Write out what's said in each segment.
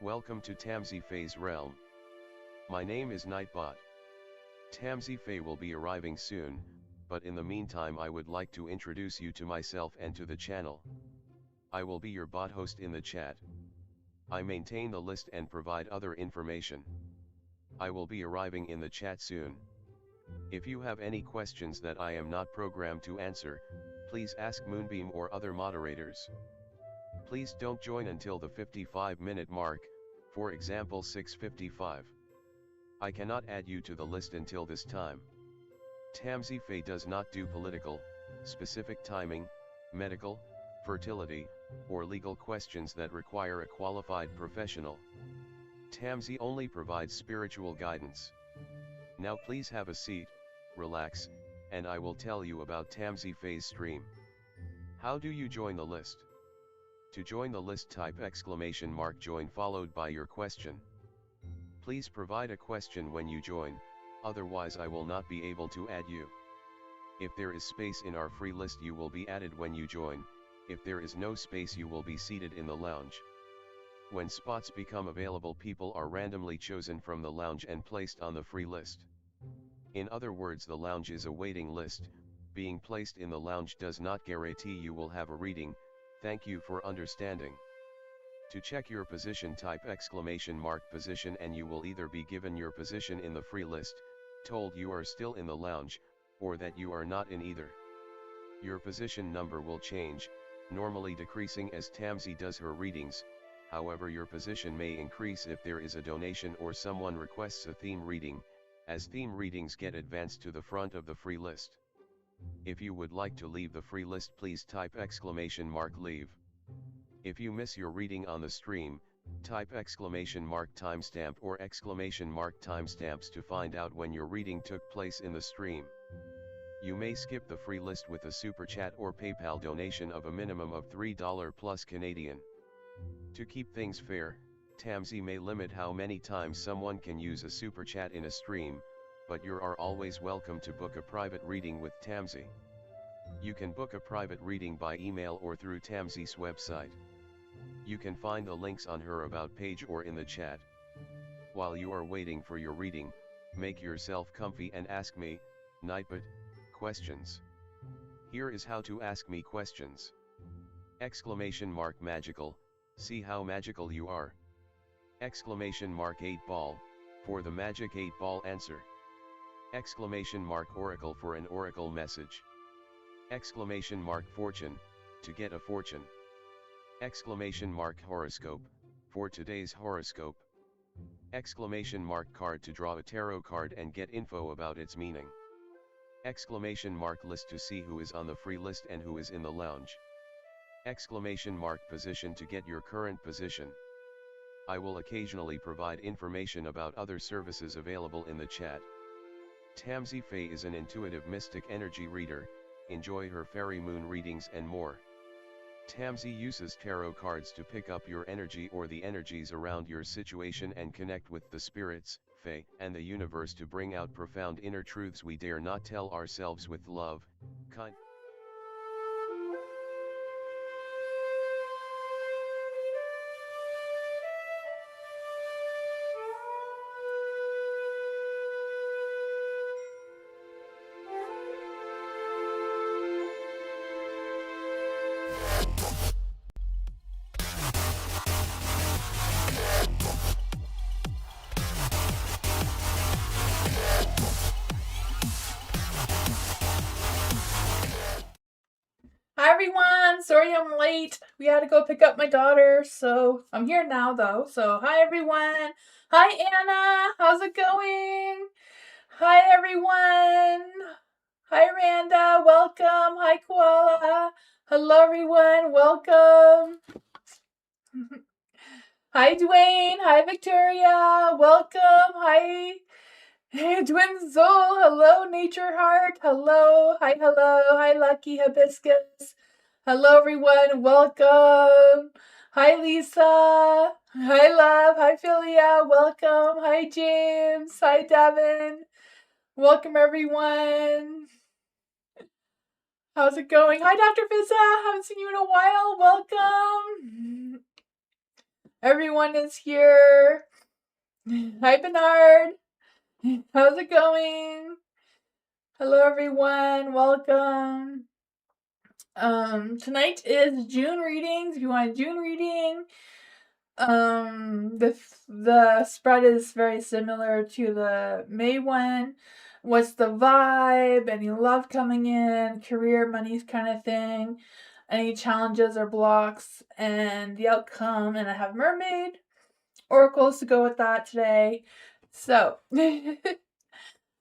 Welcome to Tamsyfae's realm. My name is Nightbot. Tamsyfae will be arriving soon, but in the meantime I would like to introduce you to myself and to the channel. I will be your bot host in the chat. I maintain the list and provide other information. I will be arriving in the chat soon. If you have any questions that I am not programmed to answer, please ask Moonbeam or other moderators. Please don't join until the 55-minute mark, for example 6:55. I cannot add you to the list until this time. Tamsyfae does not do political, specific timing, medical, fertility, or legal questions that require a qualified professional. Tamsy only provides spiritual guidance. Now please have a seat, relax, and I will tell you about Tamsyfae's stream. How do you join the list? To join the list, type !join followed by your question. Please provide a question when you join, otherwise I will not be able to add you. If there is space in our free list you will be added when you join. If there is no space you will be seated in the lounge. When spots become available, people are randomly chosen from the lounge and placed on the free list. In other words, the lounge is a waiting list. Being placed in the lounge does not guarantee you will have a reading. Thank you for understanding. To check your position, type !position and you will either be given your position in the free list, told you are still in the lounge, or that you are not in either. Your position number will change, normally decreasing as Tamsy does her readings. However, your position may increase if there is a donation or someone requests a theme reading, as theme readings get advanced to the front of the free list. If you would like to leave the free list, please type !leave. If you miss your reading on the stream, type !timestamp or !timestamps to find out when your reading took place in the stream. You may skip the free list with a super chat or PayPal donation of a minimum of $3 plus Canadian. To keep things fair, Tamsy may limit how many times someone can use a super chat in a stream, but you are always welcome to book a private reading with Tamsy. You can book a private reading by email or through Tamsy's website. You can find the links on her about page or in the chat. While you are waiting for your reading, make yourself comfy and ask me, Nightbot, questions. Here is how to ask me questions. !magical, see how magical you are. !8 ball, for the magic 8 ball answer. !oracle for an oracle message. !fortune, to get a fortune. !horoscope, for today's horoscope. !card to draw a tarot card and get info about its meaning. !list to see who is on the free list and who is in the lounge. !position to get your current position. I will occasionally provide information about other services available in the chat. Tamsyfae is an intuitive mystic energy reader. Enjoy her fairy moon readings and more. Tamsy uses tarot cards to pick up your energy or the energies around your situation and connect with the spirits, fae, and the universe to bring out profound inner truths we dare not tell ourselves with love, kind. Hi everyone, sorry I'm late. We had to go pick up my daughter, so I'm here now though. So hi everyone. Hi Anna, how's it going? Hi everyone. Hi Randa, welcome. Hi Koala. Hello everyone, welcome. Hi Dwayne, hi Victoria, welcome. Hi Twin Soul, hello Nature Heart, hello, hi Lucky Hibiscus. Hello everyone, welcome. Hi Lisa. Hi Love. Hi Philia, welcome. Hi James. Hi Devin. Welcome everyone. How's it going? Hi Dr. Fizza. Haven't seen you in a while. Welcome. Everyone is here. Hi, Bernard. How's it going? Hello, everyone. Welcome. Tonight is June readings. If you want a June reading, the spread is very similar to the May one. What's the vibe? Any love coming in? Career, money kind of thing. Any challenges or blocks and the outcome. And I have mermaid oracles to go with that today. So,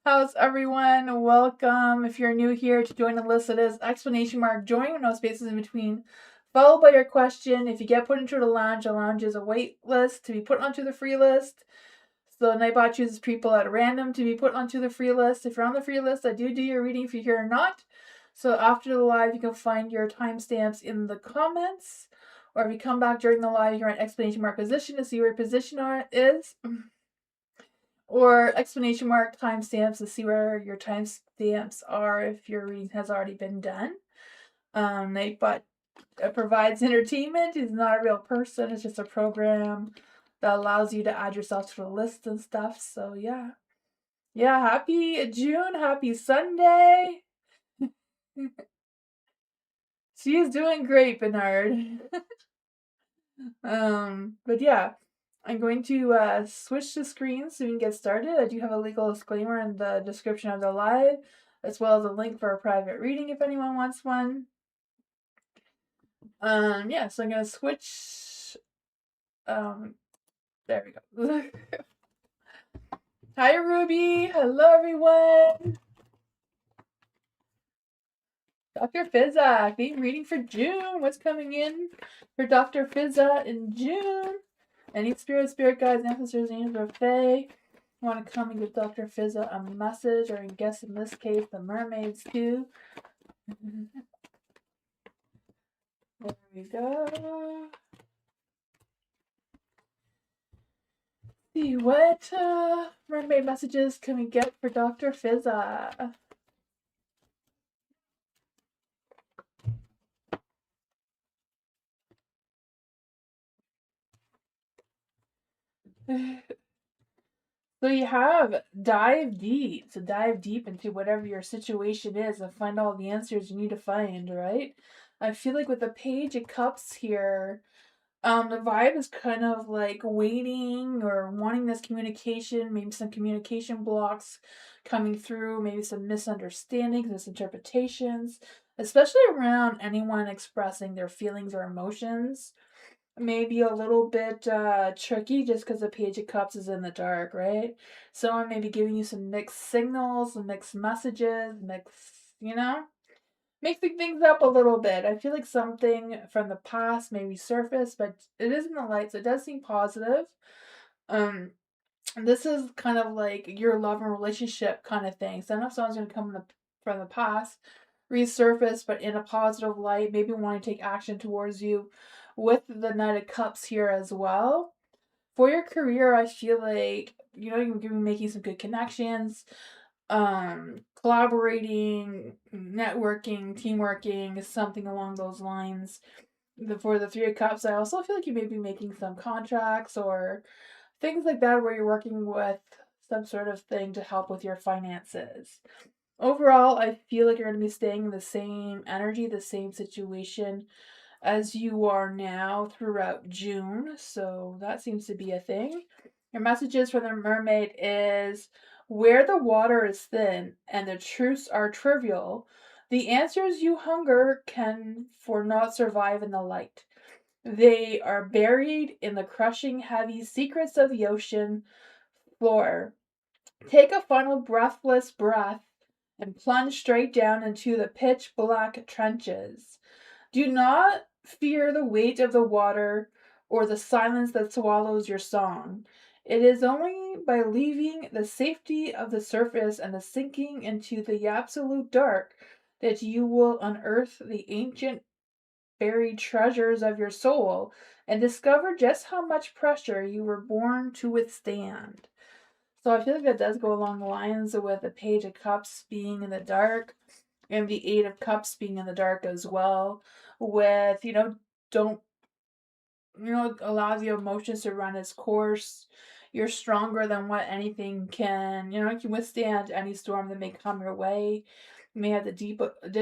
how's everyone? Welcome. If you're new here to join the list, it is exclamation mark join with no spaces in between, followed by your question. If you get put into the lounge is a wait list to be put onto the free list. So Nightbot chooses people at random to be put onto the free list. If you're on the free list, I do your reading if you're here or not. So after the live, you can find your timestamps in the comments. Or if you come back during the live, you're on exclamation mark position to see where your position is. Or exclamation mark timestamps to see where your timestamps are if your reading has already been done. Nightbot provides entertainment. He's not a real person. It's just a program that allows you to add yourself to the list and stuff. So yeah. Yeah, happy June, happy Sunday. She is doing great, Bernard. But yeah, I'm going to switch the screen so we can get started. I do have a legal disclaimer in the description of the live, as well as a link for a private reading if anyone wants one. Yeah, so I'm gonna switch. There we go. Hi, Ruby. Hello, everyone. Dr. Fizza, being reading for June. What's coming in for Dr. Fizza in June? Any spirit guides, ancestors, angels, or fae want to come and give Dr. Fizza a message, or I guess in this case, the mermaids too. There we go. See what mermaid messages can we get for Dr. Fizza? So you have dive deep. So dive deep into whatever your situation is and find all the answers you need to find, right? I feel like with the Page of Cups here, the vibe is kind of like waiting or wanting this communication, maybe some communication blocks coming through, maybe some misunderstandings, misinterpretations, especially around anyone expressing their feelings or emotions. Maybe a little bit tricky just because the Page of Cups is in the dark, right? Someone may be giving you some mixed signals, mixed messages, mixing things up a little bit. I feel like something from the past may resurface, but it is in the light, so it does seem positive. This is kind of like your love and relationship kind of thing. So I don't know if someone's going to come from the past, resurface, but in a positive light, maybe want to take action towards you with the Knight of Cups here as well. For your career, I feel like, you're going to be making some good connections, collaborating, networking, teamworking, something along those lines. For the Three of Cups, I also feel like you may be making some contracts or things like that where you're working with some sort of thing to help with your finances. Overall, I feel like you're going to be staying in the same energy, the same situation as you are now throughout June. So that seems to be a thing. Your messages from the mermaid is where the water is thin and the truths are trivial, the answers you hunger can for not survive in the light. They are buried in the crushing, heavy secrets of the ocean floor. Take a final breathless breath and plunge straight down into the pitch black trenches. Do not fear the weight of the water or the silence that swallows your song. It is only by leaving the safety of the surface and the sinking into the absolute dark that you will unearth the ancient buried treasures of your soul and discover just how much pressure you were born to withstand. So I feel like that does go along the lines with the Page of Cups being in the dark and the Eight of Cups being in the dark as well. With, don't allow the emotions to run its course. You're stronger than what anything can, can withstand any storm that may come your way. You may have to dig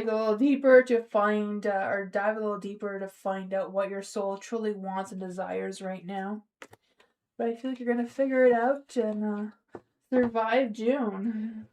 a little deeper to find, or dive a little deeper to find out what your soul truly wants and desires right now. But I feel like you're going to figure it out and survive June.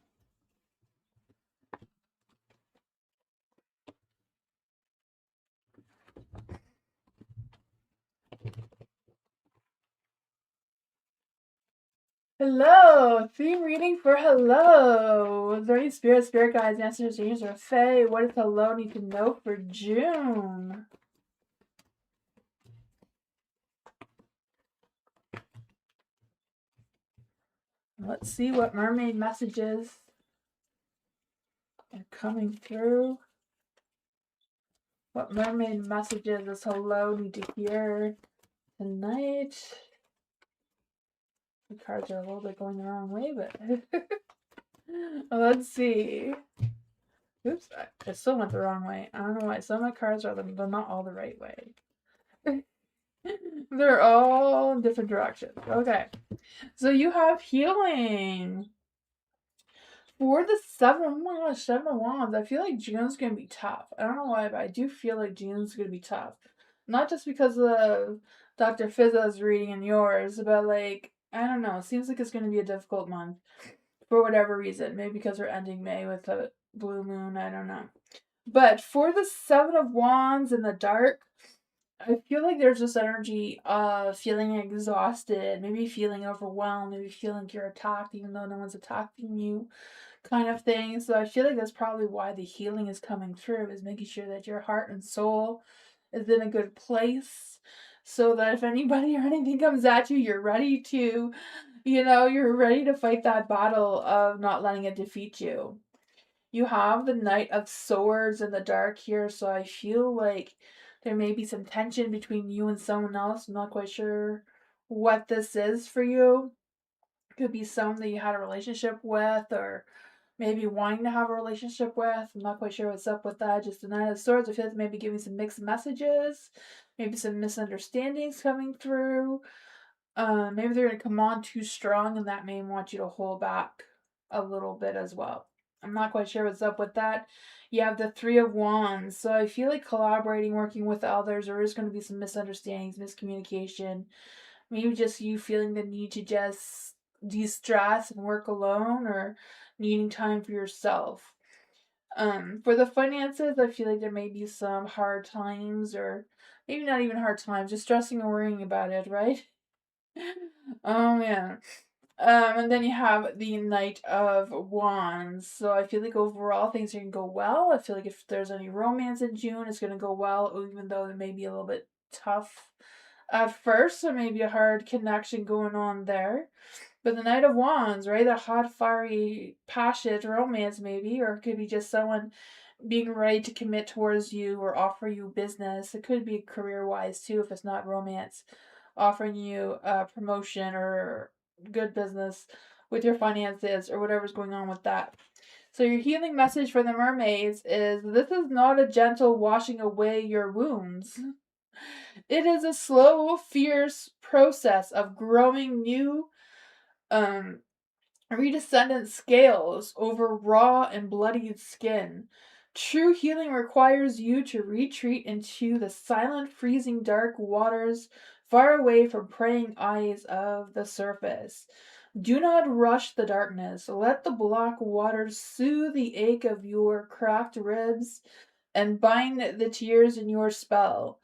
Hello! Theme reading for hello! Is there any spirit guides, ancestors, angels, or fae? What does hello need to know for June? Let's see what mermaid messages are coming through. What mermaid messages does hello need to hear tonight? The cards are a little bit going the wrong way, but let's see. Oops, I still went the wrong way. I don't know why. Some of my cards are not all the right way. They're all in different directions. Okay. So you have healing. For the oh my gosh, 7 of Wands, I feel like June's going to be tough. I don't know why, but I do feel like June's going to be tough. Not just because of Dr. Fizza's reading and yours, but like, I don't know. It seems like it's going to be a difficult month for whatever reason. Maybe because we're ending May with a blue moon. I don't know. But for the 7 of Wands in the dark, I feel like there's this energy of feeling exhausted, maybe feeling overwhelmed, maybe feeling you're attacked even though no one's attacking you, kind of thing. So I feel like that's probably why the healing is coming through, is making sure that your heart and soul is in a good place, so that if anybody or anything comes at you, you're ready to, you're ready to fight that battle of not letting it defeat you. You have the Knight of Swords in the dark here, so I feel like there may be some tension between you and someone else. I'm not quite sure what this is for you. Could be someone that you had a relationship with, or maybe wanting to have a relationship with. I'm not quite sure what's up with that. Just the Knight of Swords, I feel like maybe giving some mixed messages, maybe some misunderstandings coming through. Maybe they're going to come on too strong, and that may want you to hold back a little bit as well. I'm not quite sure what's up with that. You have the 3 of Wands. So I feel like collaborating, working with others, there is going to be some misunderstandings, miscommunication. Maybe just you feeling the need to just de-stress and work alone, or needing time for yourself. For the finances, I feel like there may be some hard times, or maybe not even hard times, just stressing and worrying about it, right? Oh man. And then you have the Knight of Wands. So I feel like overall things are going to go well. I feel like if there's any romance in June, it's going to go well, even though it may be a little bit tough at first. So maybe a hard connection going on there. But the Knight of Wands, right? A hot, fiery, passionate romance maybe, or it could be just someone being ready to commit towards you or offer you business. It could be career-wise too, if it's not romance, offering you a promotion or good business with your finances or whatever's going on with that. So your healing message for the mermaids is, this is not a gentle washing away your wounds. It is a slow, fierce process of growing new redescendant scales over raw and bloodied skin. True healing requires you to retreat into the silent, freezing dark waters far away from praying eyes of the surface. Do not rush the darkness. Let the black waters soothe the ache of your cracked ribs and bind the tears in your spell.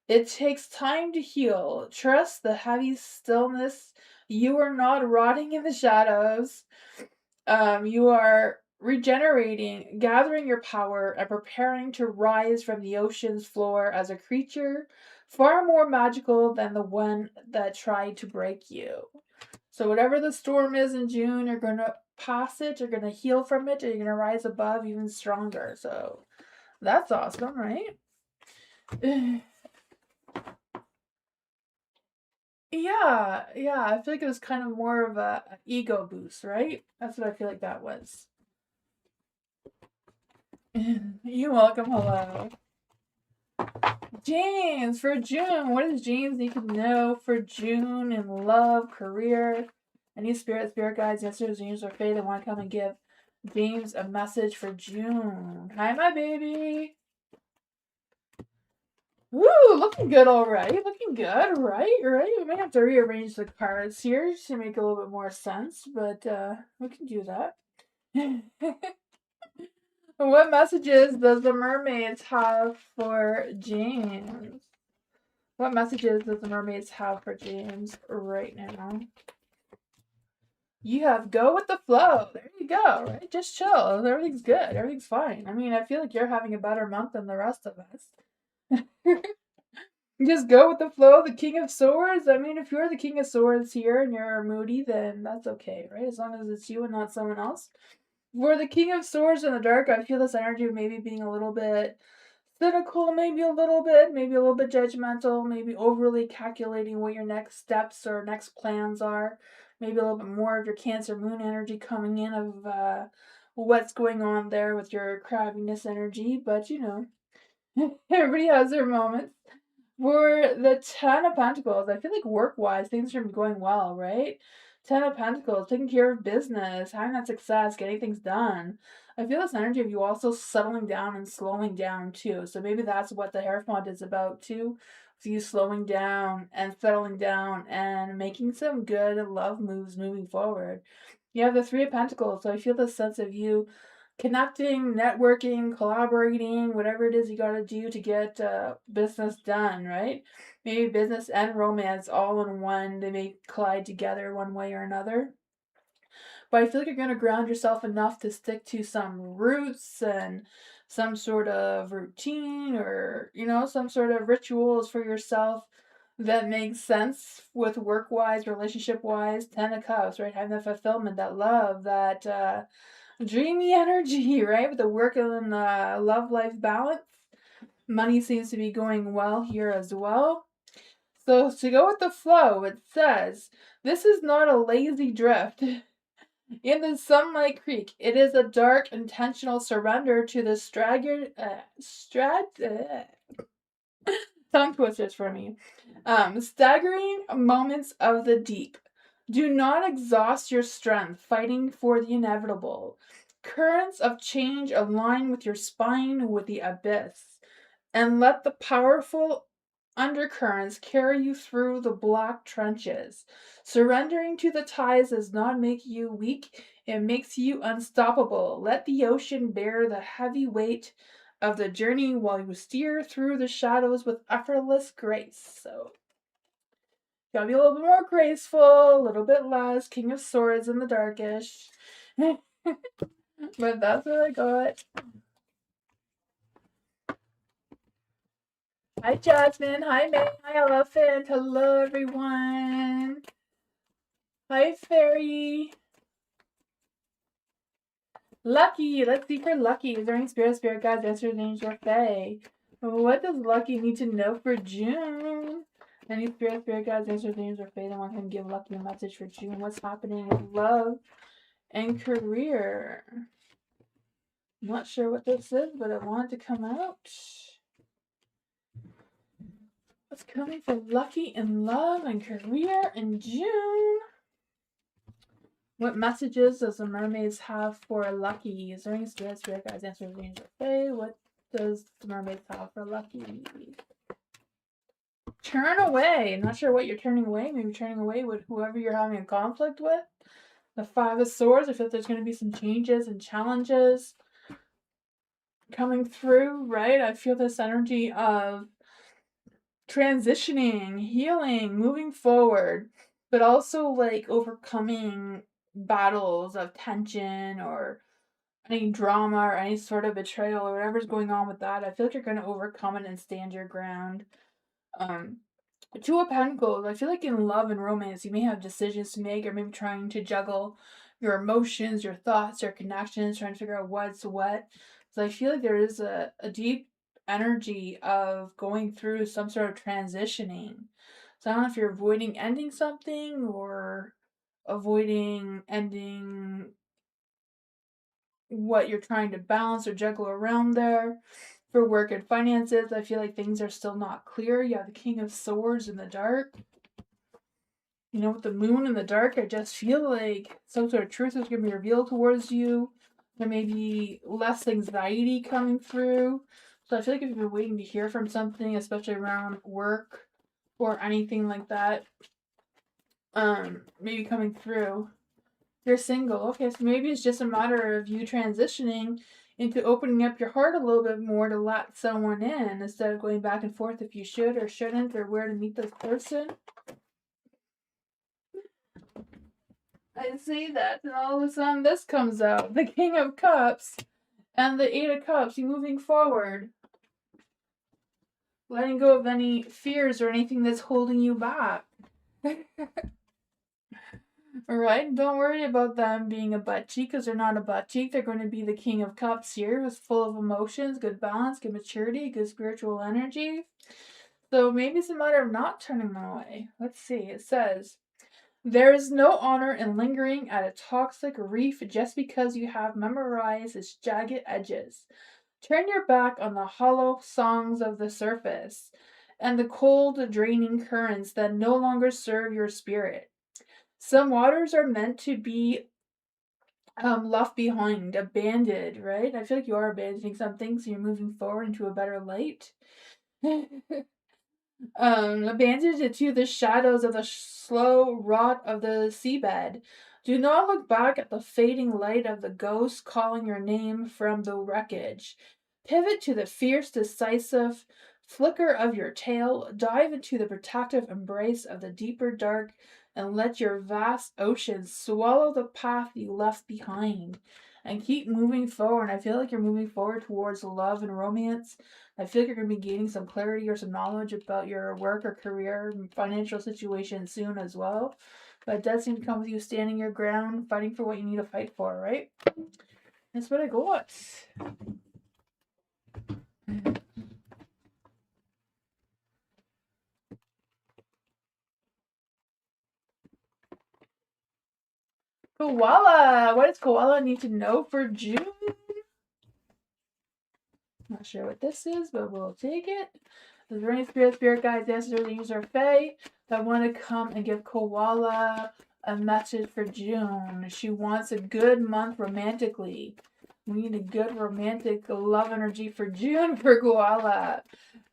It takes time to heal. Trust the heavy stillness. You are not rotting in the shadows. You are regenerating, gathering your power, and preparing to rise from the ocean's floor as a creature far more magical than the one that tried to break you. So whatever the storm is in June, you're going to pass it, you're going to heal from it, and you're going to rise above even stronger. So that's awesome, right? Yeah, I feel like it was kind of more of a ego boost, right? That's what I feel like that was. You're welcome. Hello. James, for June. What does James need to know for June in love, career? Any spirit guides, ancestors, angels, or fate that want to come and give James a message for June? Hi, my baby. Ooh, looking good already. Looking good, right? We may have to rearrange the cards here to make a little bit more sense, but we can do that. What messages does the mermaids have for James? What messages does the mermaids have for James right now? You have go with the flow. There you go, right? Just chill. Everything's good. Everything's fine. I mean, I feel like you're having a better month than the rest of us. Just go with the flow. The King of Swords. I mean, if you're the King of Swords here and you're moody, then that's okay, right? As long as it's you and not someone else. For the King of Swords in the dark, I feel this energy of maybe being a little bit cynical, maybe a little bit judgmental, maybe overly calculating what your next steps or next plans are. Maybe a little bit more of your Cancer moon energy coming in of what's going on there with your crabbiness energy. But you know, everybody has their moments. For the Ten of Pentacles, I feel like work-wise, things are going well, right? Ten of Pentacles, taking care of business, having that success, getting things done. I feel this energy of you also settling down and slowing down too. So maybe that's what the Hierophant is about too. So you slowing down and settling down and making some good love moves moving forward. You have the Three of Pentacles, so I feel the sense of you connecting, networking, collaborating, whatever it is you got to do to get business done, right? Maybe business and romance all in one. They may collide together one way or another. But I feel like you're going to ground yourself enough to stick to some roots and some sort of routine or, you know, some sort of rituals for yourself that makes sense with work-wise, relationship-wise. Ten of Cups, right? Having that fulfillment, that love, that dreamy energy, right? With the work and love life balance. Money seems to be going well here as well. So to go with the flow, it says, this is not a lazy drift in the Sunlight Creek. It is a dark, intentional surrender to the tongue twisters for me. Staggering moments of the deep. Do not exhaust your strength fighting for the inevitable. Currents of change align with your spine with the abyss, and let the powerful undercurrents carry you through the black trenches. Surrendering to the tides does not make you weak, it makes you unstoppable. Let the ocean bear the heavy weight of the journey while you steer through the shadows with effortless grace. So, gotta be a little bit more graceful, a little bit less King of Swords in the darkish. But that's what I got. Hi, Jasmine. Hi, May. Hi, Elephant. Hello, everyone. Hi, Fairy. Lucky. Let's see for Lucky. Is there any spirit guides, answers, angels, or fae? What does Lucky need to know for June? Any spirit guides, answers, angels, or fae that want him to give Lucky a message for June? What's happening with love and career? I'm not sure what this is, but I want it to come out. What's coming for Lucky in love and career in June? What messages does the mermaids have for Lucky? Is there any spirit guides, answers, angels, or fae? What does the mermaids have for Lucky? Turn away. I'm not sure what you're turning away. Maybe turning away with whoever you're having a conflict with. The Five of Swords. I feel like there's going to be some changes and challenges coming through, right? I feel this energy of transitioning, healing, moving forward, but also like overcoming battles of tension or any drama or any sort of betrayal or whatever's going on with that. I feel like you're going to overcome it and stand your ground. Two of Pentacles. I feel like in love and romance, you may have decisions to make or maybe trying to juggle your emotions, your thoughts, your connections, trying to figure out what's what. So I feel like there is a deep energy of going through some sort of transitioning. So I don't know if you're avoiding ending something or avoiding ending what you're trying to balance or juggle around there. For work and finances, I feel like things are still not clear. You have the King of Swords in the dark. You know, with the moon in the dark, I just feel like some sort of truth is going to be revealed towards you. There may be less anxiety coming through. So I feel like if you've been waiting to hear from something, especially around work or anything like that, maybe coming through. You're single. Okay, so maybe it's just a matter of you transitioning into opening up your heart a little bit more to let someone in instead of going back and forth if you should or shouldn't or where to meet this person. I see that, and all of a sudden this comes out. The King of Cups and the Eight of Cups. You moving forward. Letting go of any fears or anything that's holding you back. Alright, don't worry about them being a butt cheek, because they're not a butt cheek. They're going to be the King of Cups here, who's full of emotions, good balance, good maturity, good spiritual energy. So maybe it's a matter of not turning them away. Let's see. It says, there is no honor in lingering at a toxic reef just because you have memorized its jagged edges. Turn your back on the hollow songs of the surface and the cold, draining currents that no longer serve your spirit. Some waters are meant to be left behind, abandoned, right? I feel like you are abandoning something, so you're moving forward into a better light. Abandoned into the shadows of the slow rot of the seabed. Do not look back at the fading light of the ghost calling your name from the wreckage. Pivot to the fierce, decisive flicker of your tail. Dive into the protective embrace of the deeper dark and let your vast ocean swallow the path you left behind. And keep moving forward. I feel like you're moving forward towards love and romance. I feel like you're going to be gaining some clarity or some knowledge about your work or career and financial situation soon as well. But it does seem to come with you standing your ground, fighting for what you need to fight for, right? That's what I got. Koala! What does Koala need to know for June? Not sure what this is, but we'll take it. Is there any spirit guides, ancestors, angels, or fae that want to come and give Koala a message for June? She wants a good month romantically. We need a good romantic love energy for June for Koala.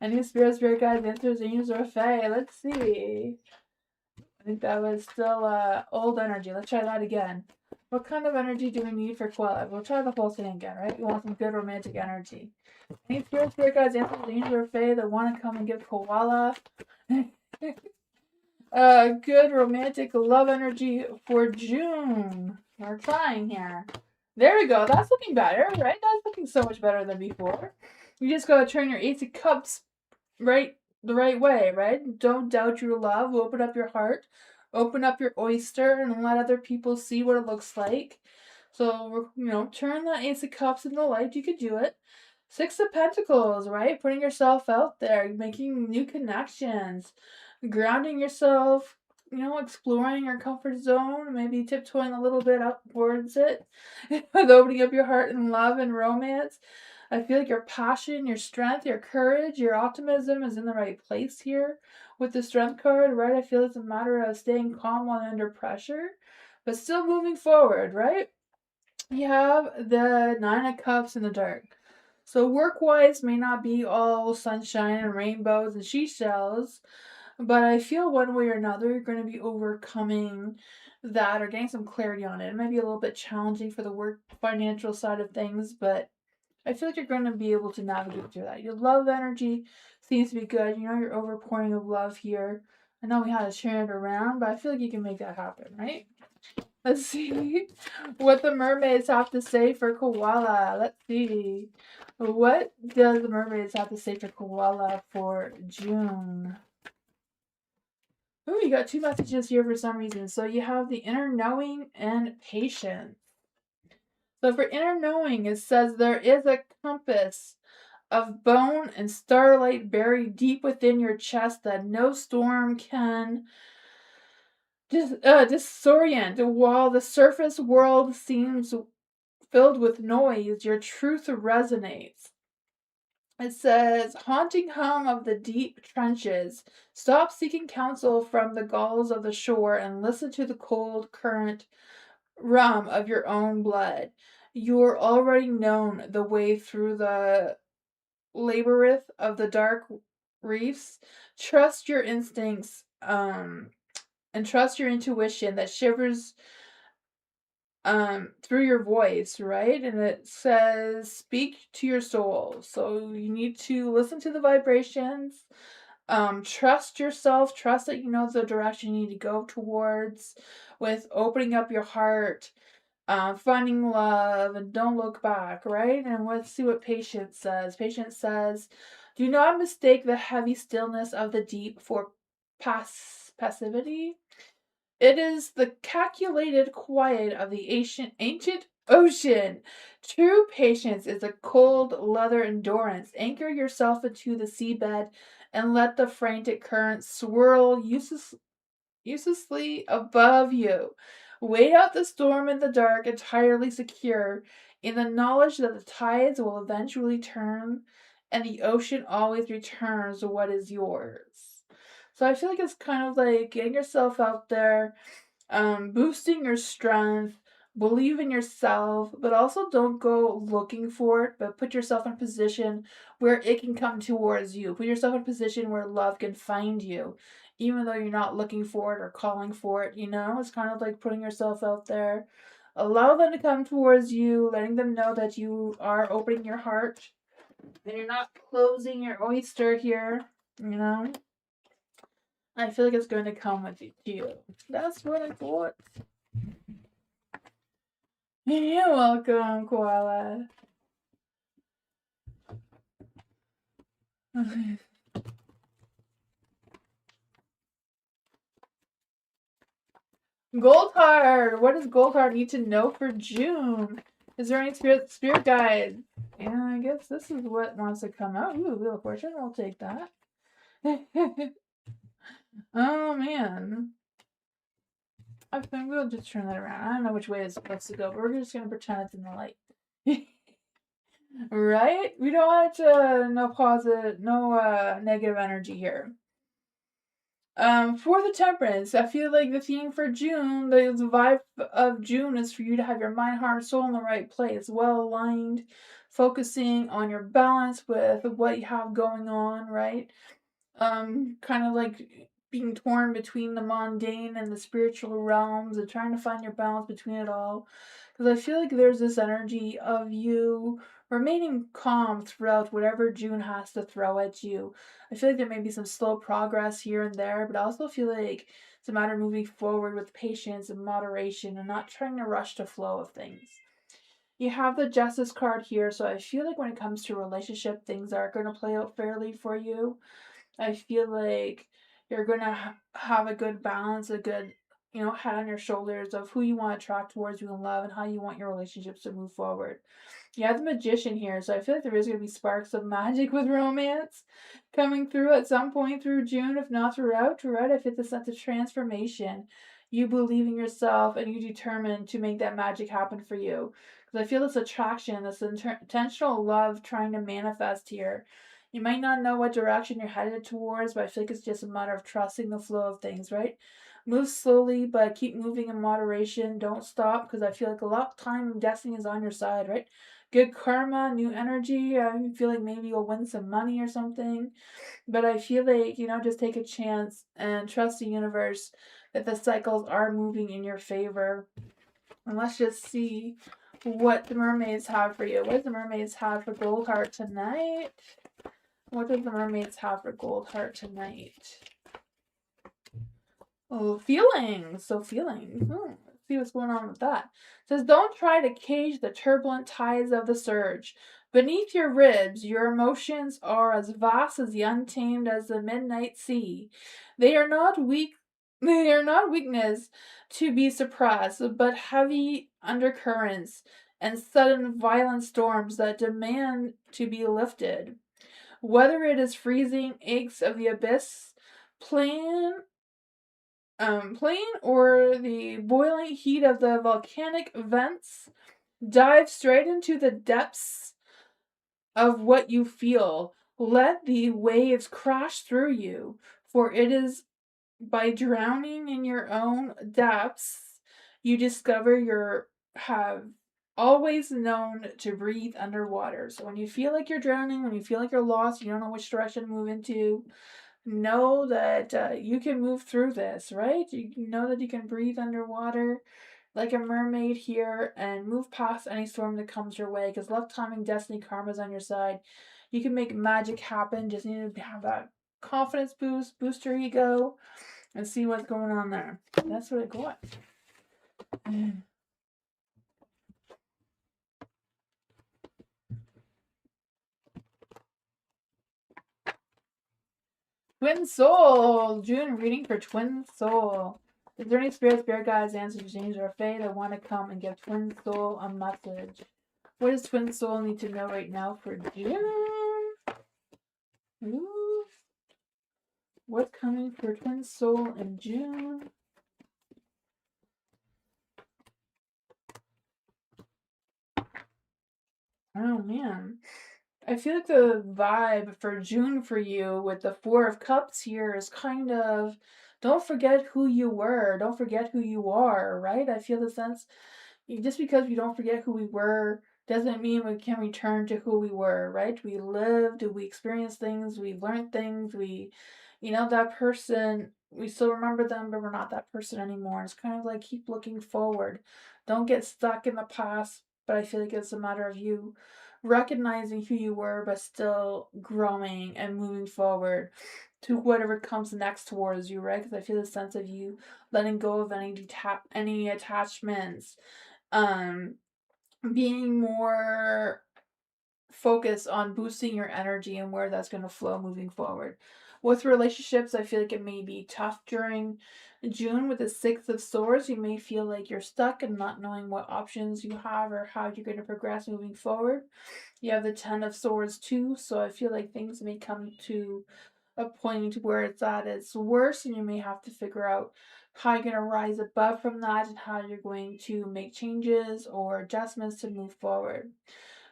Any spirit guides, ancestors, angels, or fae? Let's see. I think that was still old energy. Let's try that again. What kind of energy do we need for Koala? We'll try the whole thing again, right? We want some good romantic energy. Any spirit guides, ancestors, angels, or fae that want to come and give Koala good romantic love energy for June. We're trying here. There we go. That's looking better, right? That's looking so much better than before. You just gotta turn your Ace of Cups the right way, right? Don't doubt your love. Open up your heart. Open up your oyster and let other people see what it looks like. So, turn the Ace of Cups in the light. You could do it. Six of Pentacles, right? Putting yourself out there, making new connections, grounding yourself, exploring your comfort zone, maybe tiptoeing a little bit up towards it, with opening up your heart in love and romance. I feel like your passion, your strength, your courage, your optimism is in the right place here with the Strength card, right? I feel it's a matter of staying calm while under pressure, but still moving forward, right? You have the Nine of Cups in the dark. So work-wise may not be all sunshine and rainbows and seashells, but I feel one way or another you're going to be overcoming that or getting some clarity on it. It might be a little bit challenging for the work financial side of things, but I feel like you're going to be able to navigate through that. Your love energy seems to be good. You're overpouring of love here. I know we had to turn it around, but I feel like you can make that happen, right? Let's see what the mermaids have to say for Koala. Let's see. What does the mermaids have to say for Koala for June? Oh, you got two messages here for some reason. So you have the inner knowing and patience. So for inner knowing, it says there is a compass of bone and starlight buried deep within your chest that no storm can disorient. While the surface world seems filled with noise, your truth resonates. It says, haunting hum of the deep trenches. Stop seeking counsel from the gulls of the shore and listen to the cold current rum of your own blood. You're already known the way through the labyrinth of the dark reefs. Trust your instincts, and trust your intuition that shivers through your voice, right? And it says speak to your soul. So you need to listen to the vibrations. Trust yourself, trust that you know the direction you need to go towards with opening up your heart, finding love, and don't look back, right? And let's see what Patience says. Patience says, do not mistake the heavy stillness of the deep for passivity. It is the calculated quiet of the ancient ocean. True patience is a cold leather endurance. Anchor yourself into the seabed and let the frantic current swirl uselessly above you. Wait out the storm in the dark, entirely secure in the knowledge that the tides will eventually turn and the ocean always returns what is yours. So I feel like it's kind of like getting yourself out there, boosting your strength, believe in yourself, but also don't go looking for it, but put yourself in a position where it can come towards you. Put yourself in a position where love can find you, even though you're not looking for it or calling for it, you know? It's kind of like putting yourself out there. Allow them to come towards you, letting them know that you are opening your heart and you're not closing your oyster here, you know? I feel like it's going to come with you. That's what I thought. You're welcome, Koala. Goldheart! What does Goldheart need to know for June? Is there any spirit guide? Yeah, I guess this is what wants to come out. Ooh, Wheel of Fortune. We'll take that. Oh, man. I think we'll just turn that around. I don't know which way it's supposed to go, but we're just going to pretend it's in the light. Right? We don't want to, no negative energy here. For the Temperance, I feel like the theme for June, the vibe of June is for you to have your mind, heart, soul in the right place, well aligned, focusing on your balance with what you have going on, right? Kind of like being torn between the mundane and the spiritual realms and trying to find your balance between it all. Because I feel like there's this energy of you remaining calm throughout whatever June has to throw at you. I feel like there may be some slow progress here and there, but I also feel like it's a matter of moving forward with patience and moderation and not trying to rush the flow of things. You have the Justice card here, so I feel like when it comes to relationship, things are going to play out fairly for you. I feel like you're going to have a good balance, a good, head on your shoulders of who you want to attract towards you in love and how you want your relationships to move forward. You have the Magician here, so I feel like there is going to be sparks of magic with romance coming through at some point through June, if not throughout, right? I feel the sense of transformation. You believe in yourself and you determined to make that magic happen for you. Because I feel this attraction, this intentional love trying to manifest here. You might not know what direction you're headed towards, but I feel like it's just a matter of trusting the flow of things, right? Move slowly, but keep moving in moderation. Don't stop, because I feel like a lot of time and destiny is on your side, right? Good karma, new energy. I feel like maybe you'll win some money or something. But I feel like, just take a chance and trust the universe that the cycles are moving in your favor. And let's just see what the mermaids have for you. What does the mermaids have for Goldheart tonight? What does the mermaids have for Goldheart tonight? Oh, feelings. So feelings. Let's see what's going on with that. It says, don't try to cage the turbulent tides of the surge. Beneath your ribs, your emotions are as vast as the untamed as the midnight sea. They are not weak. They are not weakness to be suppressed, but heavy undercurrents and sudden violent storms that demand to be lifted. Whether it is freezing aches of the abyss, plain or the boiling heat of the volcanic vents, dive straight into the depths of what you feel. Let the waves crash through you, for it is by drowning in your own depths you discover you have always known to breathe underwater. So when you feel like you're drowning, when you feel like you're lost, you don't know which direction to move into, know that you can move through this, right? You know that you can breathe underwater like a mermaid here and move past any storm that comes your way, because luck, timing, destiny, karma's on your side. You can make magic happen. Just need to have that confidence boost your ego, and see what's going on there. That's what I got. Twin Soul! June reading for Twin Soul. Is there any spirit guides, ancestors, angels, or fae that want to come and give Twin Soul a message? What does Twin Soul need to know right now for June? Ooh. What's coming for Twin Soul in June? Oh man. I feel like the vibe for June for you with the Four of Cups here is kind of, don't forget who you were, don't forget who you are, right? I feel the sense, just because we don't forget who we were doesn't mean we can return to who we were, right? We lived, we experienced things, we learned things, that person, we still remember them, but we're not that person anymore. It's kind of like keep looking forward. Don't get stuck in the past, but I feel like it's a matter of you recognizing who you were, but still growing and moving forward to whatever comes next towards you, right? Because I feel the sense of you letting go of any attachments, being more focused on boosting your energy and where that's going to flow moving forward. With relationships, I feel like it may be tough during June with the Six of Swords. You may feel like you're stuck and not knowing what options you have or how you're going to progress moving forward. You have the Ten of Swords too, so I feel like things may come to a point where it's at its worst, and you may have to figure out how you're going to rise above from that and how you're going to make changes or adjustments to move forward.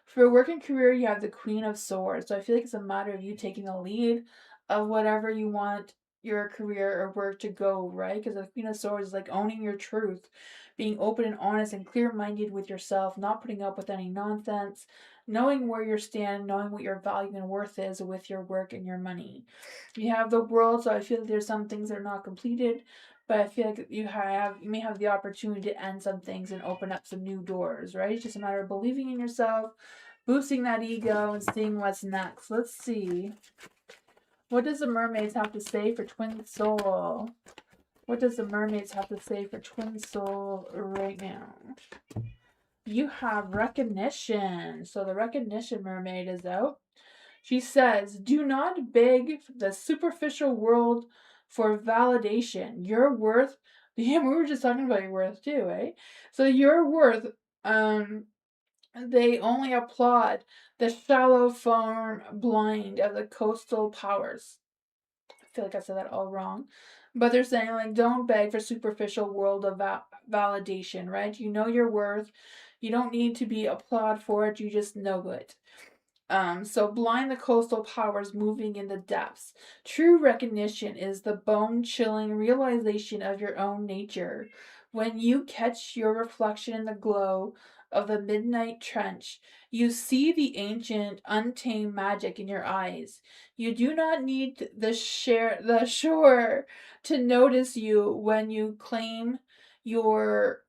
For a working career, you have the Queen of Swords. So I feel like it's a matter of you taking the lead of whatever you want your career or work to go, right? Because the Queen of Swords is like owning your truth, being open and honest and clear-minded with yourself, not putting up with any nonsense, knowing where you stand, knowing what your value and worth is with your work and your money. You have the World, so I feel like there's some things that are not completed, but I feel like you may have the opportunity to end some things and open up some new doors, right? It's just a matter of believing in yourself, boosting that ego, and seeing what's next. Let's see. What does the mermaids have to say for Twin Soul? What does the mermaids have to say for Twin Soul right now? You have recognition. So the recognition mermaid is out. She says, do not beg the superficial world for validation. Your worth, yeah, we were just talking about your worth too, eh? So your worth, they only applaud the shallow form blind of the coastal powers. I feel like I said that all wrong. But they're saying, like, don't beg for superficial world of validation, right? You know your worth. You don't need to be applauded for it. You just know it. So blind the coastal powers moving in the depths. True recognition is the bone-chilling realization of your own nature. When you catch your reflection in the glow of the midnight trench, you see the ancient, untamed magic in your eyes. You do not need the shore to notice you when you claim your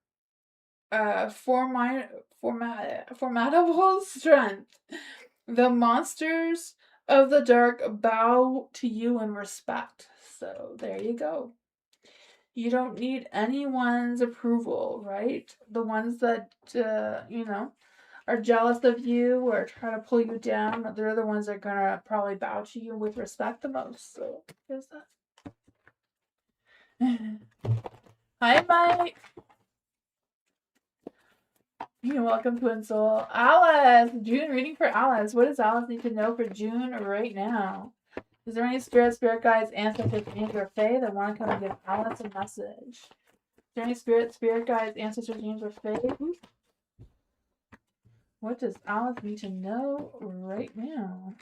formidable strength. The monsters of the dark bow to you in respect. So there you go. You don't need anyone's approval, right? The ones that, are jealous of you or try to pull you down, they're the ones that are going to probably bow to you with respect the most. So there's that. Hi, Mike. You're welcome, Twin Soul. Alice! June reading for Alice. What does Alice need to know for June right now? Is there any spirit guides, ancestors, angels, or fae that want to come and give Alice a message? Is there any spirit guides, ancestors, angels, or fae What does Alice need to know right now?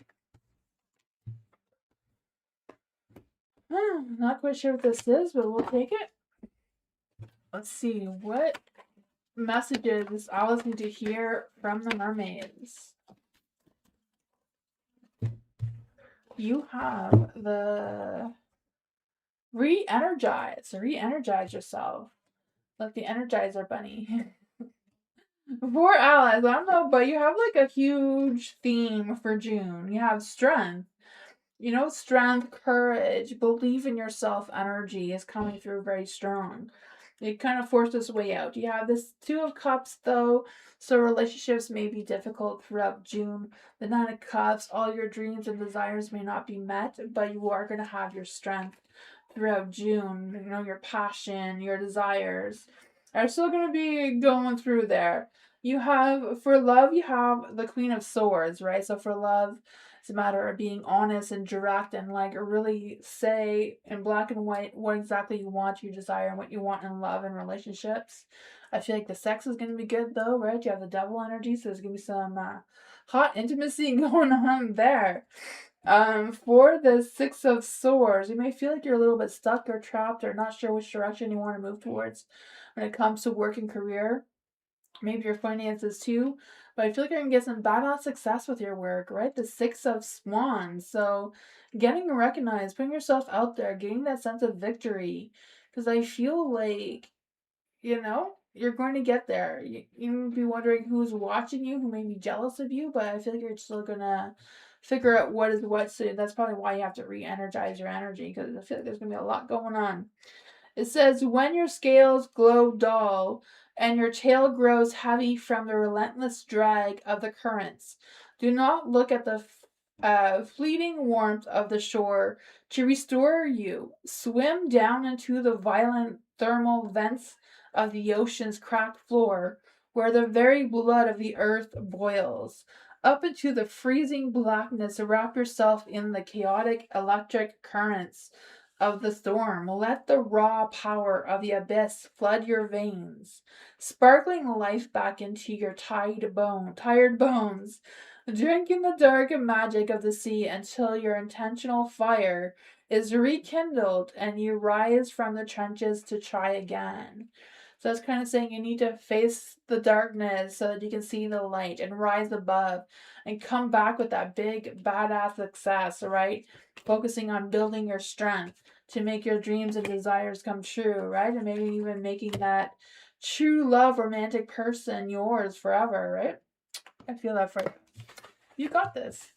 Not quite sure what this is, but we'll take it. Let's see. What messages does Alice need to hear from the mermaids? You have the re-energize. Re-energize yourself. Like the Energizer Bunny. Poor Alice. I don't know, but you have like a huge theme for June. You have strength. You know, strength, courage, believe in yourself energy is coming through very strong. It kind of forced its way out. You have this Two of Cups, though, so relationships may be difficult throughout June. The Nine of Cups, all your dreams and desires may not be met, but you are going to have your strength throughout June. You know, your passion, your desires are still going to be going through there. You have, for love, you have the Queen of Swords, right? So for love, it's a matter of being honest and direct and like really say in black and white what exactly you want, you desire, and what you want in love and relationships. I feel like the sex is going to be good though, right? You have the devil energy, so there's going to be some hot intimacy going on there. For the Six of Swords, you may feel like you're a little bit stuck or trapped or not sure which direction you want to move towards when it comes to work and career. Maybe your finances too, but I feel like you're gonna get some badass success with your work, right? The Six of Swands. So getting recognized, putting yourself out there, getting that sense of victory. Because I feel like, you're going to get there. You may be wondering who's watching you, who may be jealous of you, but I feel like you're still gonna figure out what is what. So that's probably why you have to re-energize your energy, because I feel like there's gonna be a lot going on. It says, when your scales glow dull and your tail grows heavy from the relentless drag of the currents, do not look at the fleeting warmth of the shore to restore you. Swim down into the violent thermal vents of the ocean's cracked floor, where the very blood of the earth boils. Up into the freezing blackness, wrap yourself in the chaotic electric currents of the storm. Let the raw power of the abyss flood your veins, sparkling life back into your tired bones. Drink in the dark magic of the sea until your intentional fire is rekindled and you rise from the trenches to try again. So it's kind of saying you need to face the darkness so that you can see the light and rise above and come back with that big badass success, right? Focusing on building your strength to make your dreams and desires come true, right? And maybe even making that true love romantic person yours forever, right? I feel that for you. You got this.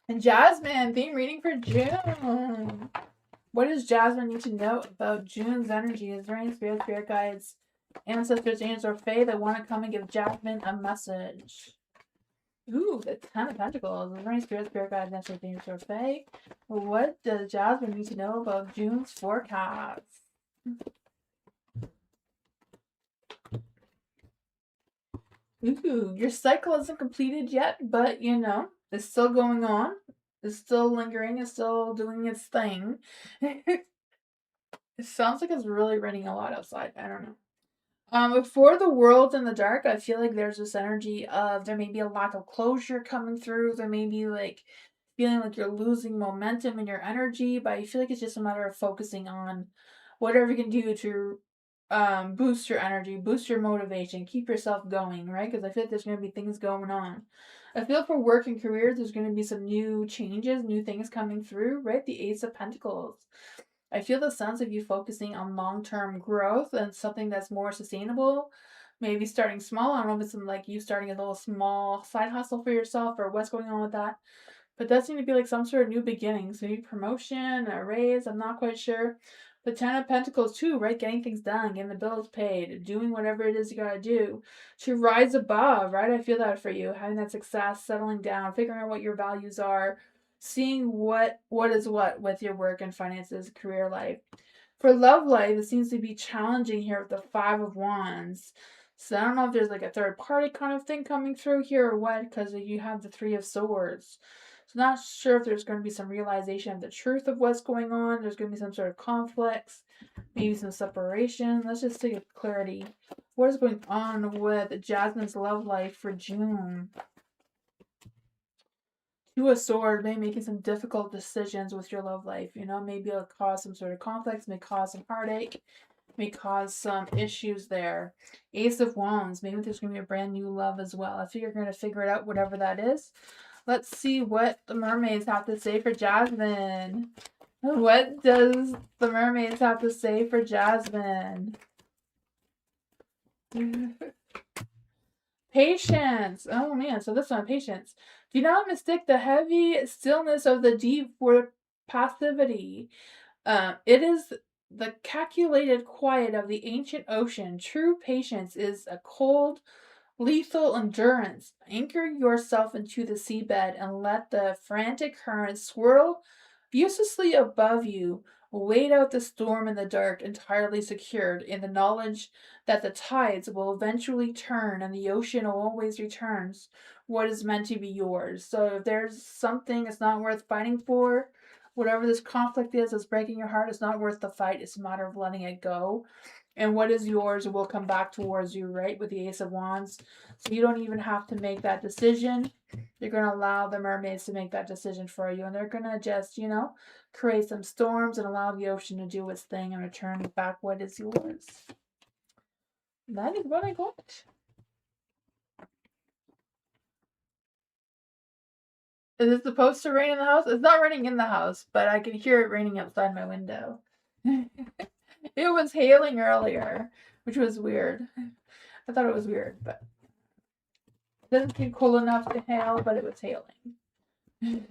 And Jasmine, theme reading for June. What does Jasmine need to know about June's energy? Is there any spirit guides, ancestors, angels, or fae that want to come and give Jasmine a message? Ooh, the Ten of Pentacles. Is there any spirit guides, ancestors, angels, or fae? What does Jasmine need to know about June's forecast? Ooh, your cycle isn't completed yet, but it's still going on. It's still lingering. It's still doing its thing. It sounds like it's really raining a lot outside. I don't know. For the world in the dark, I feel like there's this energy of there may be a lack of closure coming through. There may be like feeling like you're losing momentum in your energy, but I feel like it's just a matter of focusing on whatever you can do to boost your energy, boost your motivation, keep yourself going, right? Because I feel like there's going to be things going on. I feel for work and career, there's going to be some new changes, new things coming through, right? The Ace of Pentacles. I feel the sense of you focusing on long-term growth and something that's more sustainable. Maybe starting small. I don't know if it's like you starting a little small side hustle for yourself or what's going on with that. But that seems to be like some sort of new beginnings. Maybe promotion, a raise. I'm not quite sure. The Ten of Pentacles too, right? Getting things done, getting the bills paid, doing whatever it is you gotta do to rise above, right? I feel that for you. Having that success, settling down, figuring out what your values are, seeing what is what with your work and finances, career life. For love life, it seems to be challenging here with the Five of Wands. So I don't know if there's like a third party kind of thing coming through here or what, because you have the Three of Swords. So not sure if there's going to be some realization of the truth of what's going on. There's going to be some sort of conflicts, maybe some separation. Let's just take a clarity. What is going on with Jasmine's love life for June? Two of Swords, maybe making some difficult decisions with your love life. You know, maybe it'll cause some sort of conflicts, may cause some heartache, may cause some issues there. Ace of Wands, maybe there's going to be a brand new love as well. I think you're going to figure it out, whatever that is. Let's see what the mermaids have to say for Jasmine. What does the mermaids have to say for Jasmine? Patience. Oh man, so this one, patience. Do not mistake the heavy stillness of the deep for passivity. It is the calculated quiet of the ancient ocean. True patience is a cold, lethal endurance. Anchor yourself into the seabed and let the frantic currents swirl uselessly above you. Wait out the storm in the dark, entirely secured in the knowledge that the tides will eventually turn and the ocean always returns what is meant to be yours. So if there's something it's not worth fighting for, whatever this conflict is that's breaking your heart, it's not worth the fight. It's a matter of letting it go. And what is yours will come back towards you, right? With the Ace of Wands. So you don't even have to make that decision. You're going to allow the mermaids to make that decision for you. And they're going to just, you know, create some storms and allow the ocean to do its thing and return back what is yours. That is what I got. Is it supposed to rain in the house? It's not raining in the house, but I can hear it raining outside my window. It was hailing earlier, which was weird. I thought it was weird, but it doesn't seem cool enough to hail, but it was hailing.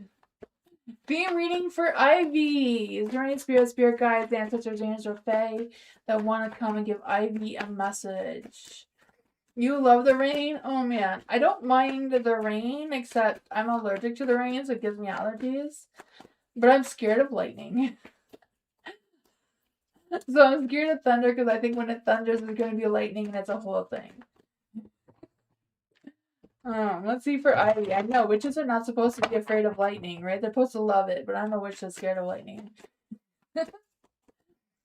Theme reading for Ivy. Is there any spirit guides, ancestors, angels, or fae that want to come and give Ivy a message? You love the rain? Oh man, I don't mind the rain, except I'm allergic to the rain, so it gives me allergies. But I'm scared of lightning. So I'm scared of thunder because I think when it thunders, there's going to be lightning and it's a whole thing. Let's see for Ivy. I know witches are not supposed to be afraid of lightning, right? They're supposed to love it, but I'm a witch that's scared of lightning.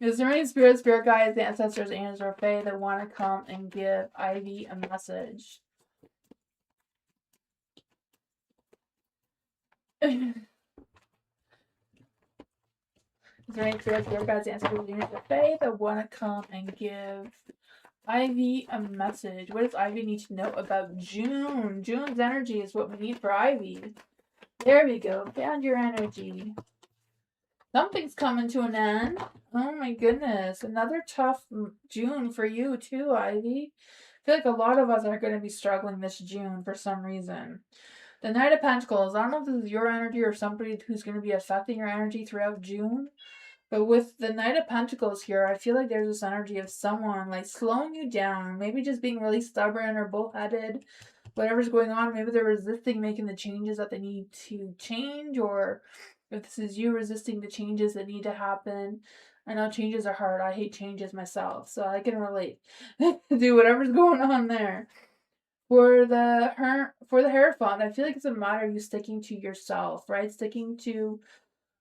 Is there any spirit guides, ancestors, angels, or fae that want to come and give Ivy a message? Is there any spirit guides, ancestors, angels, or fae that want to come and give Ivy a message? What does Ivy need to know about June? June's energy is what we need for Ivy. There we go. Found your energy. Something's coming to an end. Oh my goodness. Another tough June for you too, Ivy. I feel like a lot of us are going to be struggling this June for some reason. The Knight of Pentacles. I don't know if this is your energy or somebody who's going to be affecting your energy throughout June. But with the Knight of Pentacles here, I feel like there's this energy of someone like slowing you down. Maybe just being really stubborn or bullheaded. Whatever's going on, maybe they're resisting making the changes that they need to change, or if this is you resisting the changes that need to happen. I know changes are hard. I hate changes myself, so I can relate to whatever's going on there. For the Hierophant, I feel like it's a matter of you sticking to yourself, right? Sticking to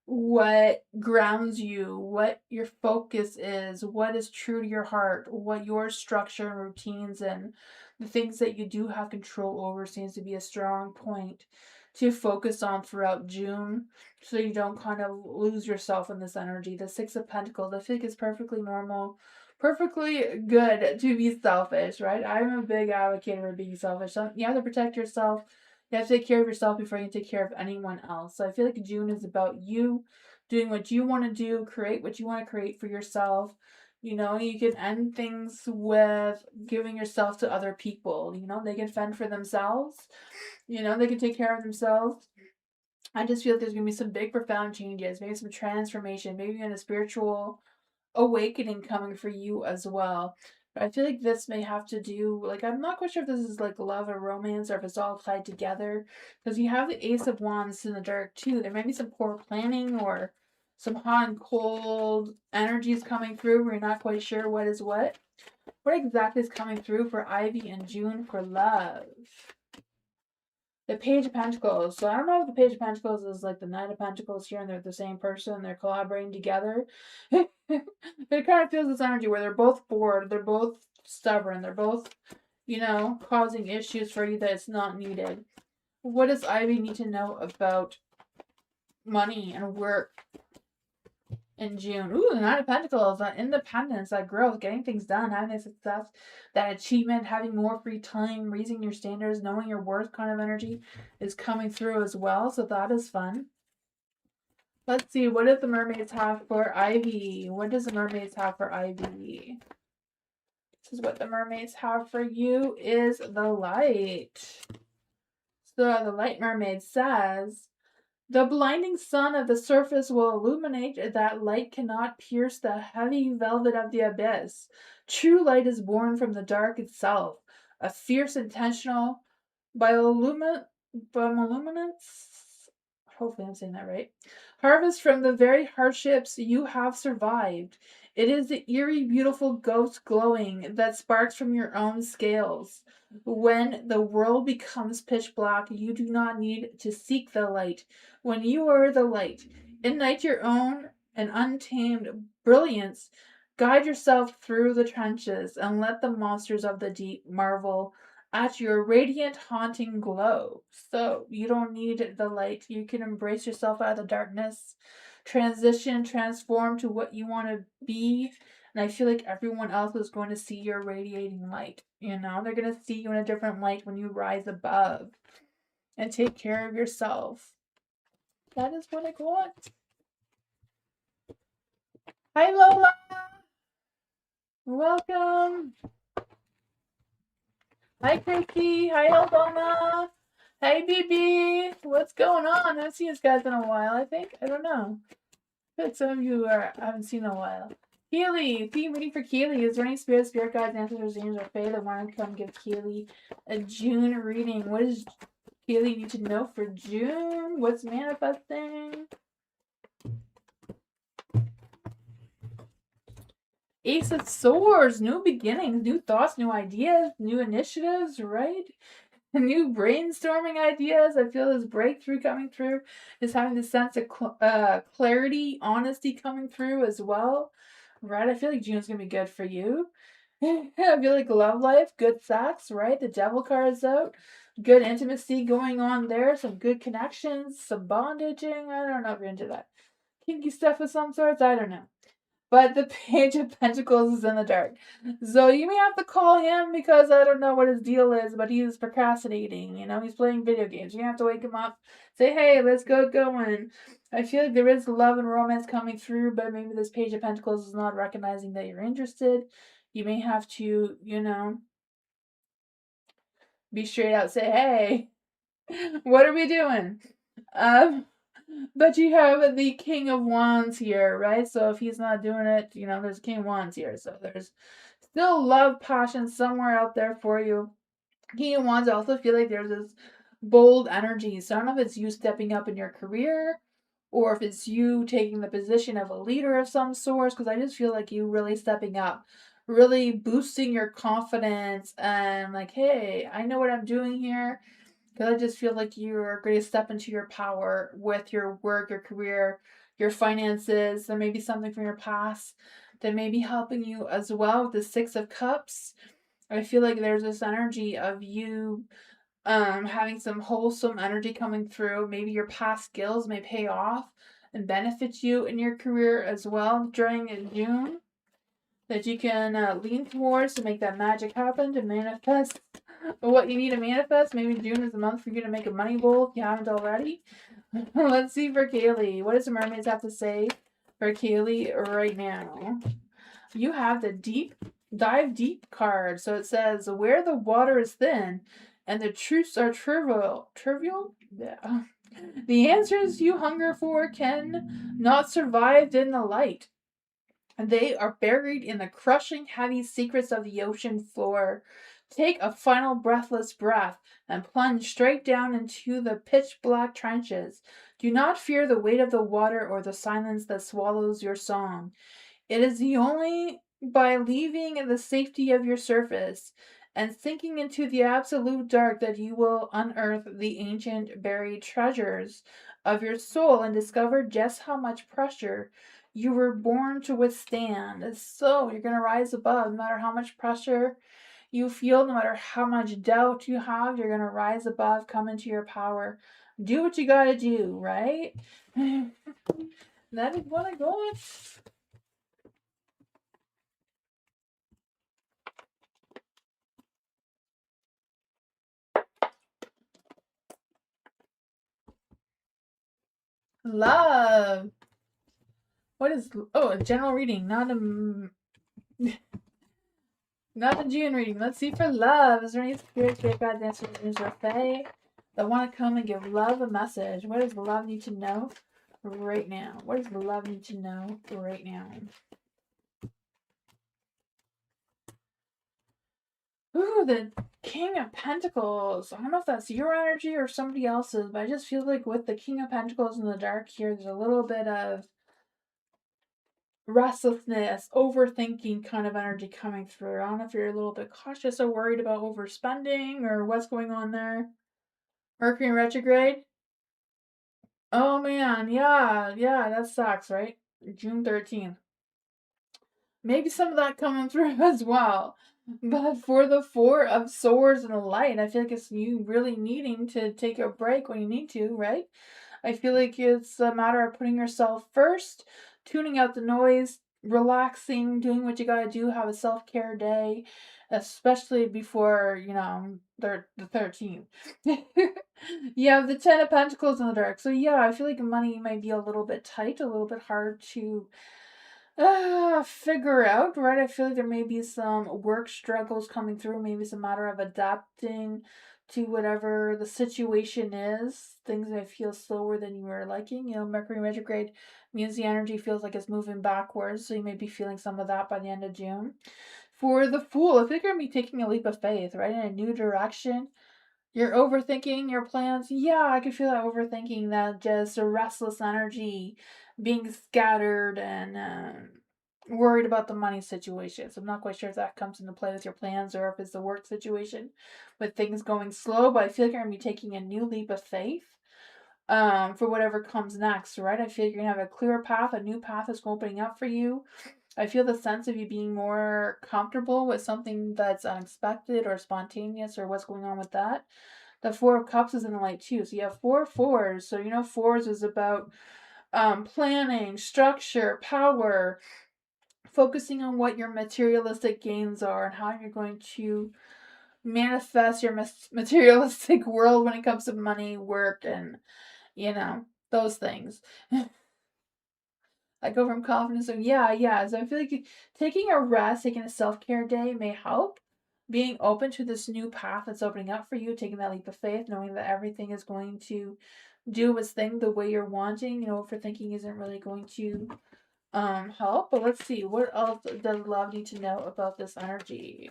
what grounds you, what your focus is, what is true to your heart, what your structure and routines and the things that you do have control over seems to be a strong point to focus on throughout June so you don't kind of lose yourself in this energy. The Six of Pentacles, I feel like it's perfectly normal, perfectly good to be selfish, right? I'm a big advocate for being selfish. You have to protect yourself. You have to take care of yourself before you can take care of anyone else. So I feel like June is about you doing what you want to do, create what you want to create for yourself. You know, you can end things with giving yourself to other people. You know, they can fend for themselves. You know, they can take care of themselves. I just feel like there's going to be some big, profound changes, maybe some transformation, maybe even a spiritual awakening coming for you as well. But I feel like this may have to do, like, I'm not quite sure if this is like love or romance or if it's all tied together. Because you have the Ace of Wands in the dark too. There may be some poor planning or some hot and cold energies coming through. We're not quite sure what is what. What exactly is coming through for Ivy and June for love? The Page of Pentacles. So I don't know if the Page of Pentacles is like the Knight of Pentacles here and they're the same person, they're collaborating together. But it kind of feels this energy where they're both bored, they're both stubborn, they're both, causing issues for you that it's not needed. What does Ivy need to know about money and work in June? Ooh, the Nine of Pentacles, that independence, that growth, getting things done, having success, that achievement, having more free time, raising your standards, knowing your worth kind of energy is coming through as well. So that is fun. Let's see, what does the mermaids have for Ivy? What does the mermaids have for Ivy? This is what the mermaids have for you is the light. So the light mermaid says, the blinding sun of the surface will illuminate that light cannot pierce the heavy velvet of the abyss. True light is born from the dark itself, a fierce, intentional bioluminescence. Hopefully I'm saying that right. Harvest from the very hardships you have survived. It is the eerie, beautiful ghost glowing that sparks from your own scales. When the world becomes pitch black, you do not need to seek the light. When you are the light, ignite your own and untamed brilliance. Guide yourself through the trenches and let the monsters of the deep marvel at your radiant, haunting glow. So you don't need the light. You can embrace yourself out of the darkness, transition, transform to what you want to be. And I feel like everyone else is going to see your radiating light. They're going to see you in a different light when you rise above and take care of yourself. That is what I got. Hi, Lola. Welcome. Hi, Christy. Hi, Aldona. Hey, BB. What's going on? I haven't seen you guys in a while, I think. I don't know. I feel like some of you I haven't seen in a while. Keely. Theme reading for Keely. Is there any spirit guides, ancestors, angels, or fae that want to come give Keely a June reading? What does Keely need to know for June? What's manifesting? Ace of Swords, new beginnings, new thoughts, new ideas, new initiatives, right? New brainstorming ideas. I feel this breakthrough coming through is having this sense of clarity, honesty coming through as well, right? I feel like June's going to be good for you. I feel like love life, good sex, right? The devil card is out. Good intimacy going on there. Some good connections, some bondaging. I don't know if you're into that. Kinky stuff of some sorts. I don't know. But the Page of Pentacles is in the dark. So you may have to call him because I don't know what his deal is, but he's procrastinating. He's playing video games. You have to wake him up, say, hey, let's go going. I feel like there is love and romance coming through, but maybe this Page of Pentacles is not recognizing that you're interested. You may have to, be straight out, say, hey, what are we doing? But you have the King of Wands here, right? So if he's not doing it, there's King of Wands here. So there's still love, passion somewhere out there for you. King of Wands, I also feel like there's this bold energy. So I don't know if it's you stepping up in your career or if it's you taking the position of a leader of some sort, because I just feel like you really stepping up, really boosting your confidence and like, hey, I know what I'm doing here. Because I just feel like you're going to step into your power with your work, your career, your finances. There may be something from your past that may be helping you as well with the Six of Cups. I feel like there's this energy of you having some wholesome energy coming through. Maybe your past skills may pay off and benefit you in your career as well during June. That you can lean towards to make that magic happen, to manifest what you need to manifest. Maybe June is the month for you to make a money goal if you haven't already. Let's see for Kaylee. What does the mermaids have to say for Kaylee right now? You have the dive deep card. So it says, where the water is thin and the truths are trivial. Trivial? Yeah. The answers you hunger for can not survive in the light. They are buried in the crushing, heavy secrets of the ocean floor. Take a final breathless breath and plunge straight down into the pitch-black trenches. Do not fear the weight of the water or the silence that swallows your song. It is only by leaving the safety of your surface and sinking into the absolute dark that you will unearth the ancient buried treasures of your soul and discover just how much pressure you were born to withstand. So you're going to rise above no matter how much pressure you feel, no matter how much doubt you have, you're going to rise above, come into your power. Do what you got to do, right? That is what I got. Love. What is, oh, a general reading, not a June reading. Let's see for love. Is there any spirits, great God, dancers, or fae that want to come and give love a message? What does love need to know right now? What does love need to know right now? Ooh, the King of Pentacles. I don't know if that's your energy or somebody else's, but I just feel like with the King of Pentacles in the dark here, there's a little bit of restlessness, overthinking kind of energy coming through. I don't know if you're a little bit cautious or worried about overspending or what's going on there. Mercury in retrograde. Oh man, yeah, that sucks, right? June 13th. Maybe some of that coming through as well. But for the Four of Swords and the Light, I feel like it's you really needing to take a break when you need to, right? I feel like it's a matter of putting yourself first, tuning out the noise, relaxing, doing what you gotta do, have a self-care day, especially before, the 13th. You have the Ten of Pentacles in the dark. So yeah, I feel like money might be a little bit tight, a little bit hard to figure out, right? I feel like there may be some work struggles coming through. Maybe it's a matter of adapting to whatever the situation is. Things may feel slower than you were liking. Mercury retrograde means the energy feels like it's moving backwards, so you may be feeling some of that by the end of June. For the Fool, I think you're going to be taking a leap of faith, right? In a new direction. You're overthinking your plans. Yeah, I can feel that overthinking, that just a restless energy, being scattered and worried about the money situation. So I'm not quite sure if that comes into play with your plans or if it's the work situation with things going slow. But I feel like you're gonna be taking a new leap of faith for whatever comes next, right? I feel like you're gonna have a clearer path, a new path is opening up for you. I feel the sense of you being more comfortable with something that's unexpected or spontaneous or what's going on with that. The Four of Cups is in the light too. So you have four fours. So fours is about planning, structure, power, focusing on what your materialistic gains are and how you're going to manifest your materialistic world when it comes to money, work, and those things. I go from confidence. So yeah. So I feel like taking a rest, taking a self-care day may help. Being open to this new path that's opening up for you, taking that leap of faith, knowing that everything is going to do its thing the way you're wanting. Overthinking isn't really going to help. But let's see, what else does love need to know about this energy?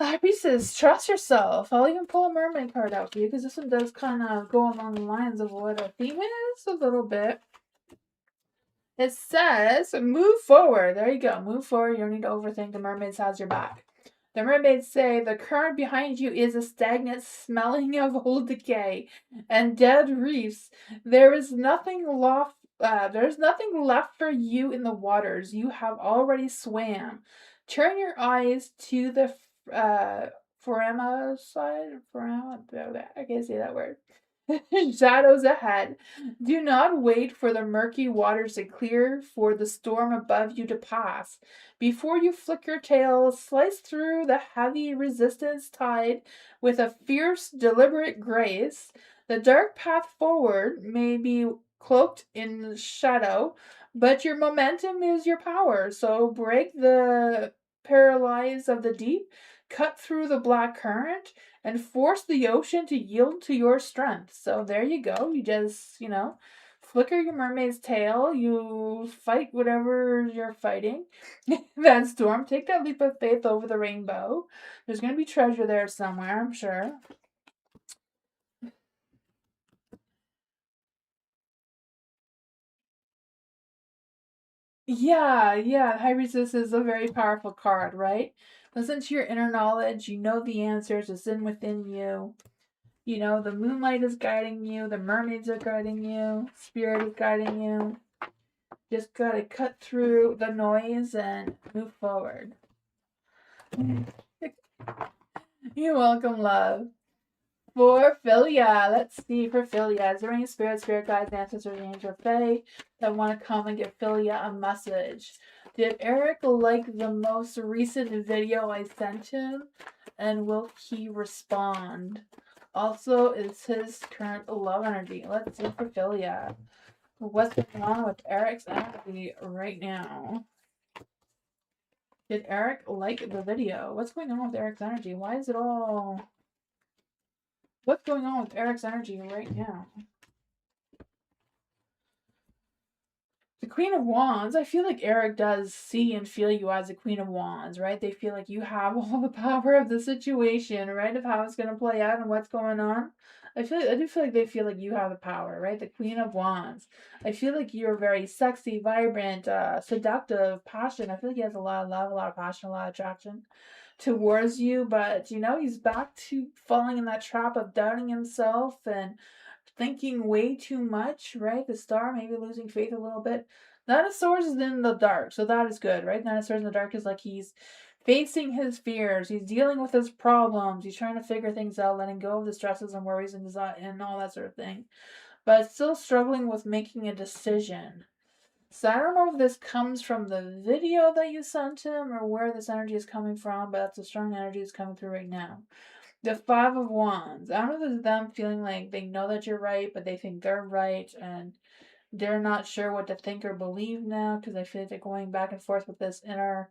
The High Priestess, trust yourself. I'll even pull a mermaid card out for you because this one does kind of go along the lines of what a theme is a little bit. It says, move forward. There you go. Move forward. You don't need to overthink. The mermaids has your back. The mermaids say the current behind you is a stagnant smelling of old decay and dead reefs. There's nothing left for you in the waters. You have already swam. Turn your eyes to the Forema side. Forema, I can't say that word. Shadows ahead. Do not wait for the murky waters to clear, for the storm above you to pass. Before you flick your tail, slice through the heavy resistance tide with a fierce, deliberate grace. The dark path forward may be cloaked in shadow, but your momentum is your power. So break the paralyze of the deep, cut through the black current, and force the ocean to yield to your strength. So there you go. You just, flicker your mermaid's tail. You fight whatever you're fighting. That storm. Take that leap of faith over the rainbow. There's going to be treasure there somewhere, I'm sure. Yeah. High resistance is a very powerful card, right? Listen to your inner knowledge. You know the answers. It's within you. You know, the moonlight is guiding you. The mermaids are guiding you. Spirit is guiding you. Just gotta cut through the noise and move forward. You're welcome, love. For Philia, let's see for Philia. Is there any spirit guides, ancestors, angel fae that want to come and give Philia a message? Did Eric like the most recent video I sent him? And will he respond? Also, is his current love energy? Let's see for Philia. What's going on with Eric's energy right now? Did Eric like the video? What's going on with Eric's energy? Why is it all... What's going on with Eric's energy right now? The Queen of Wands, I feel like Eric does see and feel you as a Queen of Wands, right? They feel like you have all the power of the situation, right? Of how it's going to play out and what's going on. I do feel like they feel like you have the power, right? The Queen of Wands. I feel like you're very sexy, vibrant, seductive, passion. I feel like he has a lot of love, a lot of passion, a lot of attraction towards you, but you know, he's back to falling in that trap of doubting himself and thinking way too much, right? The star maybe losing faith a little bit. Nine of Swords is in the dark, so that is good, right? Nine of Swords in the dark is like he's facing his fears, he's dealing with his problems, he's trying to figure things out, letting go of the stresses and worries and desire and all that sort of thing, but still struggling with making a decision. So I don't know if this comes from the video that you sent him or where this energy is coming from, but that's a strong energy that's coming through right now. The Five of Wands. I don't know if it's them feeling like they know that you're right, but they think they're right, and they're not sure what to think or believe now because I feel like they're going back and forth with this inner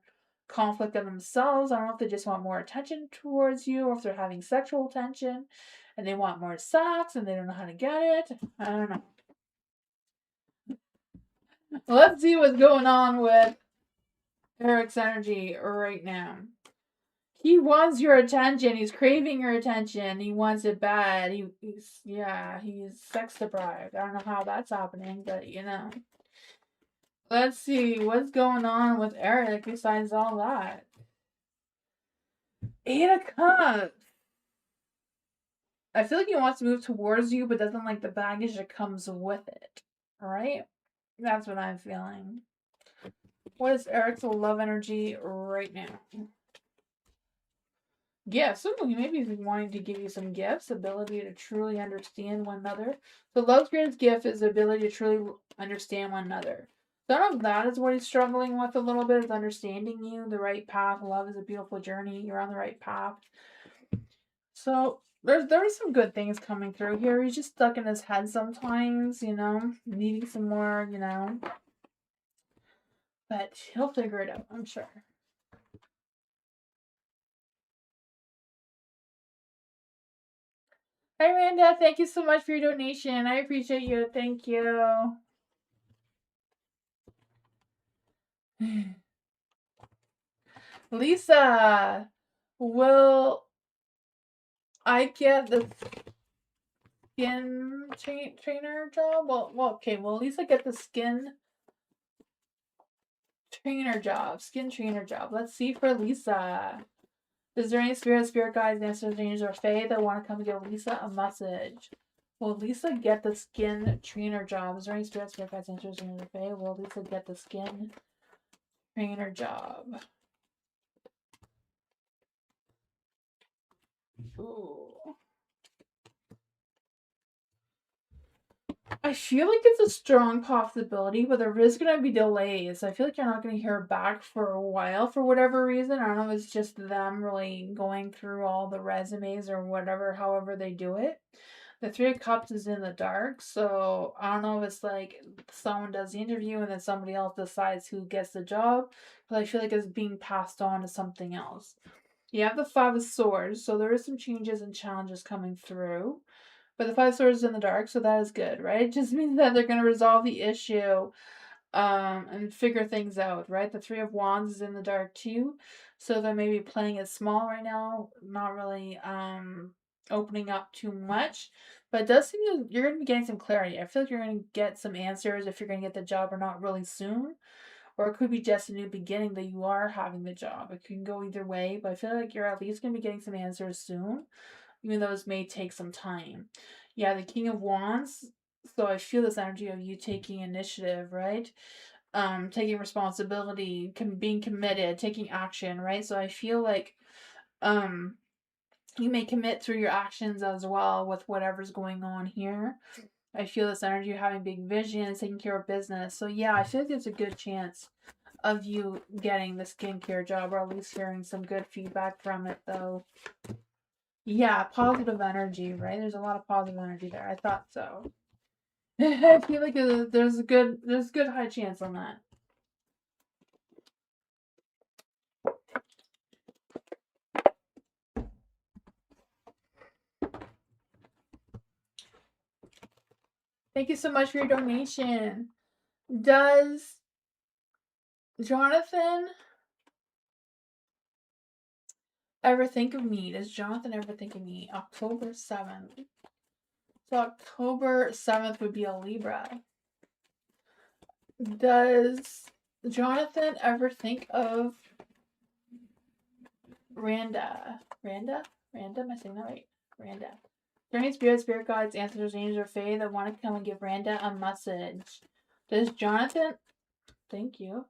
conflict of themselves. I don't know if they just want more attention towards you or if they're having sexual tension and they want more sex and they don't know how to get it. I don't know. Let's see what's going on with Eric's energy right now. He wants your attention. He's craving your attention. He wants it bad. He's sex deprived. I don't know how that's happening, but you know. Let's see what's going on with Eric besides all that. 8 of Cups. I feel like he wants to move towards you, but doesn't like the baggage that comes with it. Alright? That's what I'm feeling. What is Eric's love energy right now? Gifts. Ooh, maybe he's wanting to give you some gifts. Ability to truly understand one another. So love's greatest gift is the ability to truly understand one another. So I don't know if that is what he's struggling with a little bit, is understanding you, the right path. Love is a beautiful journey. You're on the right path. So there's some good things coming through here. He's just stuck in his head sometimes, you know, needing some more, you know. But he'll figure it out, I'm sure. Hi, Randa. Thank you so much for your donation. I appreciate you. Thank you. Lisa, will I get the skin trainer job? Well, okay. Will Lisa get the skin trainer job? Skin trainer job. Let's see for Lisa. Is there any spirit guides, ancestors, angels, or fae that want to come and give Lisa a message? Will Lisa get the skin trainer job? Is there any spirit guides, ancestors, angels, or fae? Will Lisa get the skin trainer job? Ooh. I feel like it's a strong possibility, but there is going to be delays. I feel like you're not going to hear back for a while for whatever reason. I don't know if it's just them really going through all the resumes or whatever, however they do it. The Three of Cups is in the dark, so I don't know if it's like someone does the interview and then somebody else decides who gets the job, but I feel like it's being passed on to something else. You have the Five of Swords, so there is some changes and challenges coming through. But the Five Swords is in the dark, so that is good, right? It just means that they're going to resolve the issue and figure things out, right? The Three of Wands is in the dark too, so they may be playing it small right now, not really opening up too much. But it does seem that you're going to be getting some clarity. I feel like you're going to get some answers if you're going to get the job or not really soon. or it could be just a new beginning that you are having the job. It can go either way, but I feel like you're at least going to be getting some answers soon, even though this may take some time. Yeah, the King of Wands. So I feel this energy of you taking initiative, right? Taking responsibility, being committed, taking action, right? So I feel like um you may commit through your actions as well with whatever's going on here. I feel this energy of having big visions, taking care of business. So yeah, I feel like there's a good chance of you getting the skincare job, or at least hearing some good feedback from it though. Yeah, positive energy, right? There's a lot of positive energy there. I thought so. I feel like there's a good high chance on that. Thank you so much for your donation. Does Jonathan ever think of me? Does Jonathan ever think of me? October 7th. So October 7th would be a Libra. Does Jonathan ever think of Randa? Randa? Am I saying that right? Randa. Journey spirit guides, ancestors, angels, or fae that want to come and give Randa a message. Does Jonathan, thank you,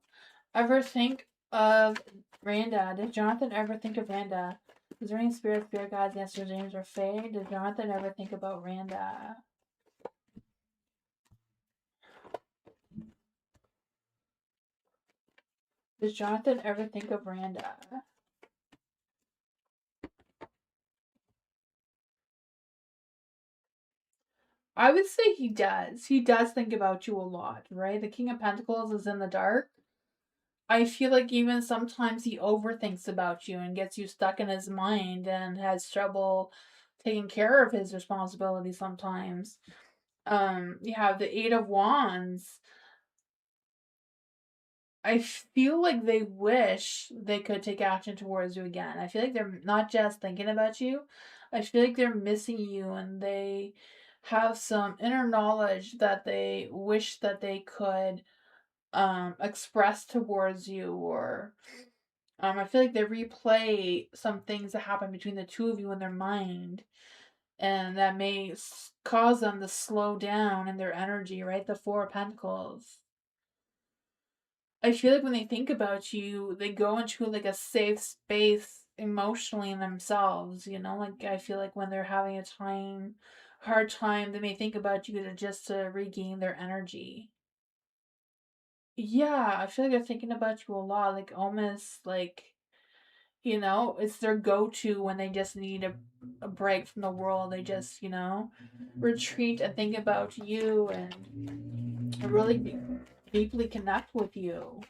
ever think of Randa? Does Jonathan ever think of Randa? Is there any spirit guides, ancestors, angels, or fae? Does Jonathan ever think about Randa? Does Jonathan ever think of Randa? I would say he does. He does think about you a lot, right? The King of Pentacles is in the dark. I feel like even sometimes he overthinks about you and gets you stuck in his mind and has trouble taking care of his responsibilities sometimes. You have the Eight of Wands. I feel like they wish they could take action towards you again. I feel like they're not just thinking about you. I feel like they're missing you and they have some inner knowledge that they wish that they could express towards you, or I feel like they replay some things that happen between the two of you in their mind, and that may cause them to slow down in their energy, right? The Four of Pentacles. I feel like when they think about you, they go into like a safe space emotionally in themselves, you know? Like I feel like when they're having a hard time, they may think about you just to regain their energy. Yeah, I feel like they're thinking about you a lot, like almost like, it's their go-to when they just need a break from the world. They just, retreat and think about you and really deeply connect with you.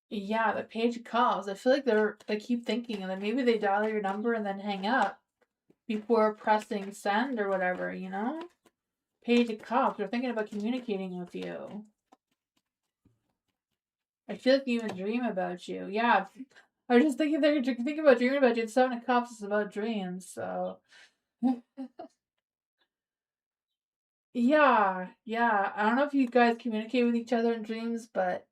Yeah, the Page of Cups. I feel like they keep thinking, and then maybe they dial your number and then hang up before pressing send or whatever, Page of Cups. They're thinking about communicating with you. I feel like they even dream about you. Yeah, I was just thinking they're thinking about dreaming about you. And Seven of Cups is about dreams, so yeah. I don't know if you guys communicate with each other in dreams, but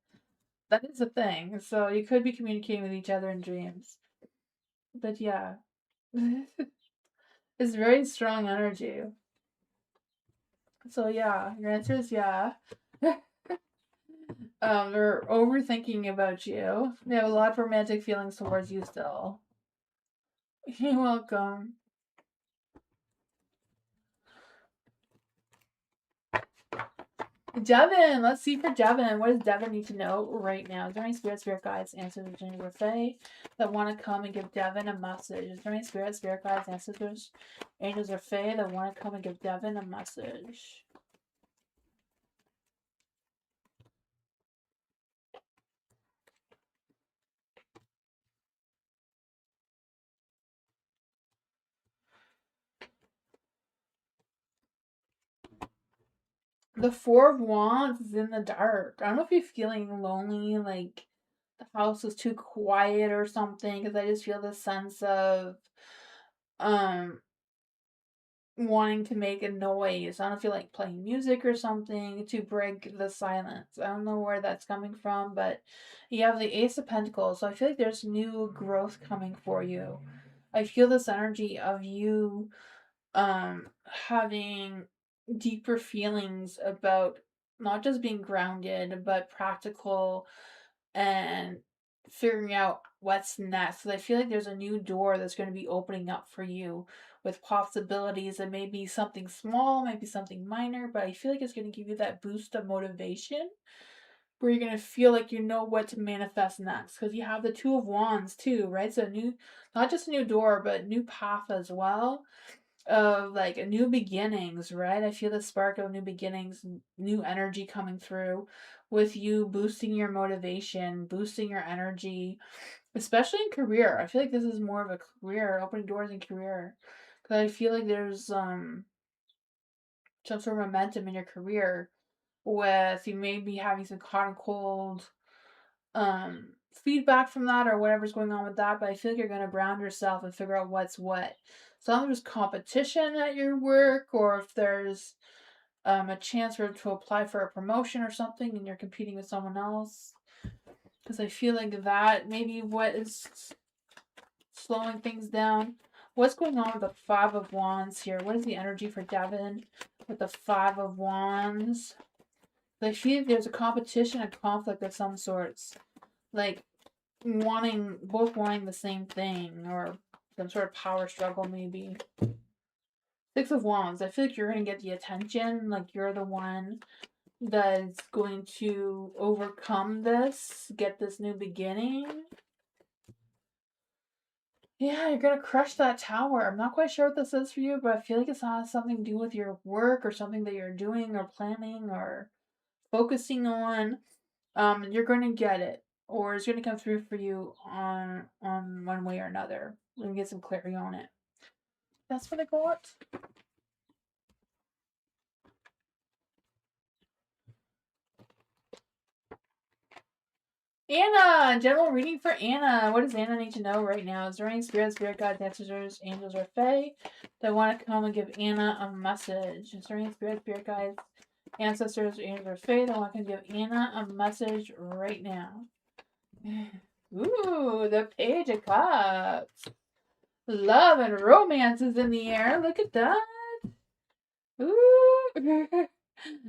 that is a thing. So you could be communicating with each other in dreams. But yeah. It's very strong energy. So yeah, your answer is yeah. They're overthinking about you. They have a lot of romantic feelings towards you still. You're welcome. Devin, let's see for Devin. What does Devin need to know right now? Is there any spirit guides, ancestors, or fae that want to come and give Devin a message? Is there any spirit guides, ancestors, angels, or fae that want to come and give Devin a message? The Four of Wands is in the dark. I don't know if you're feeling lonely, like the house is too quiet or something, because I just feel the sense of um wanting to make a noise. I don't feel like playing music or something to break the silence. I don't know where that's coming from, but you have the Ace of Pentacles, so I feel like there's new growth coming for you. I feel this energy of you having deeper feelings about not just being grounded, but practical and figuring out what's next. So I feel like there's a new door that's going to be opening up for you with possibilities. It may be something small, maybe something minor, but I feel like it's going to give you that boost of motivation where you're going to feel like you know what to manifest next, because you have the Two of Wands too, right? So new, not just a new door, but new path as well, of like a new beginnings, right? I feel the spark of new beginnings, new energy coming through with you, boosting your motivation, boosting your energy, especially in career. I feel like this is more of a career, opening doors in career, because I feel like there's some sort of momentum in your career with you may be having some hot and cold feedback from that or whatever's going on with that, but I feel like you're gonna ground yourself and figure out what's what. So if there's competition at your work, or if there's a chance to apply for a promotion or something and you're competing with someone else, because I feel like that maybe what is slowing things down. What's going on with the Five of Wands here? What is the energy for Devin with the Five of Wands? I feel like there's a competition and conflict of some sorts, like both wanting the same thing, or some sort of power struggle maybe. Six of Wands. I feel like you're gonna get the attention, like you're the one that's going to overcome this, get this new beginning. Yeah, you're gonna crush that tower. I'm not quite sure what this is for you, but I feel like it has something to do with your work or something that you're doing or planning or focusing on. You're gonna get it, or it's gonna come through for you on one way or another. Let me get some clarity on it. That's what I got. Anna! General reading for Anna. What does Anna need to know right now? Is there any spirit guides, ancestors, angels, or fae that want to come and give Anna a message? Is there any spirit guides, ancestors, angels, or fae that want to give Anna a message right now? Ooh, the Page of Cups. Love and romance is in the air. Look at that. Ooh.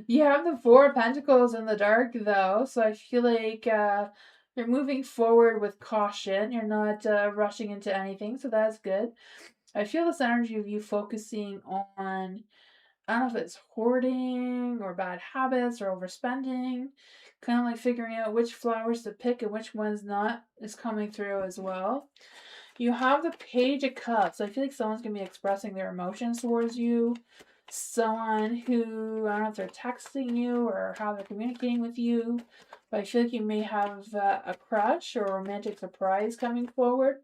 You have the Four of Pentacles in the dark, though, so I feel like you're moving forward with caution. You're not rushing into anything, so that's good. I feel this energy of you focusing on, I don't know if it's hoarding or bad habits or overspending, kind of like figuring out which flowers to pick and which ones not is coming through as well. You have the Page of Cups. I feel like someone's going to be expressing their emotions towards you. Someone who, I don't know if they're texting you or how they're communicating with you, but I feel like you may have a crush or a romantic surprise coming forward.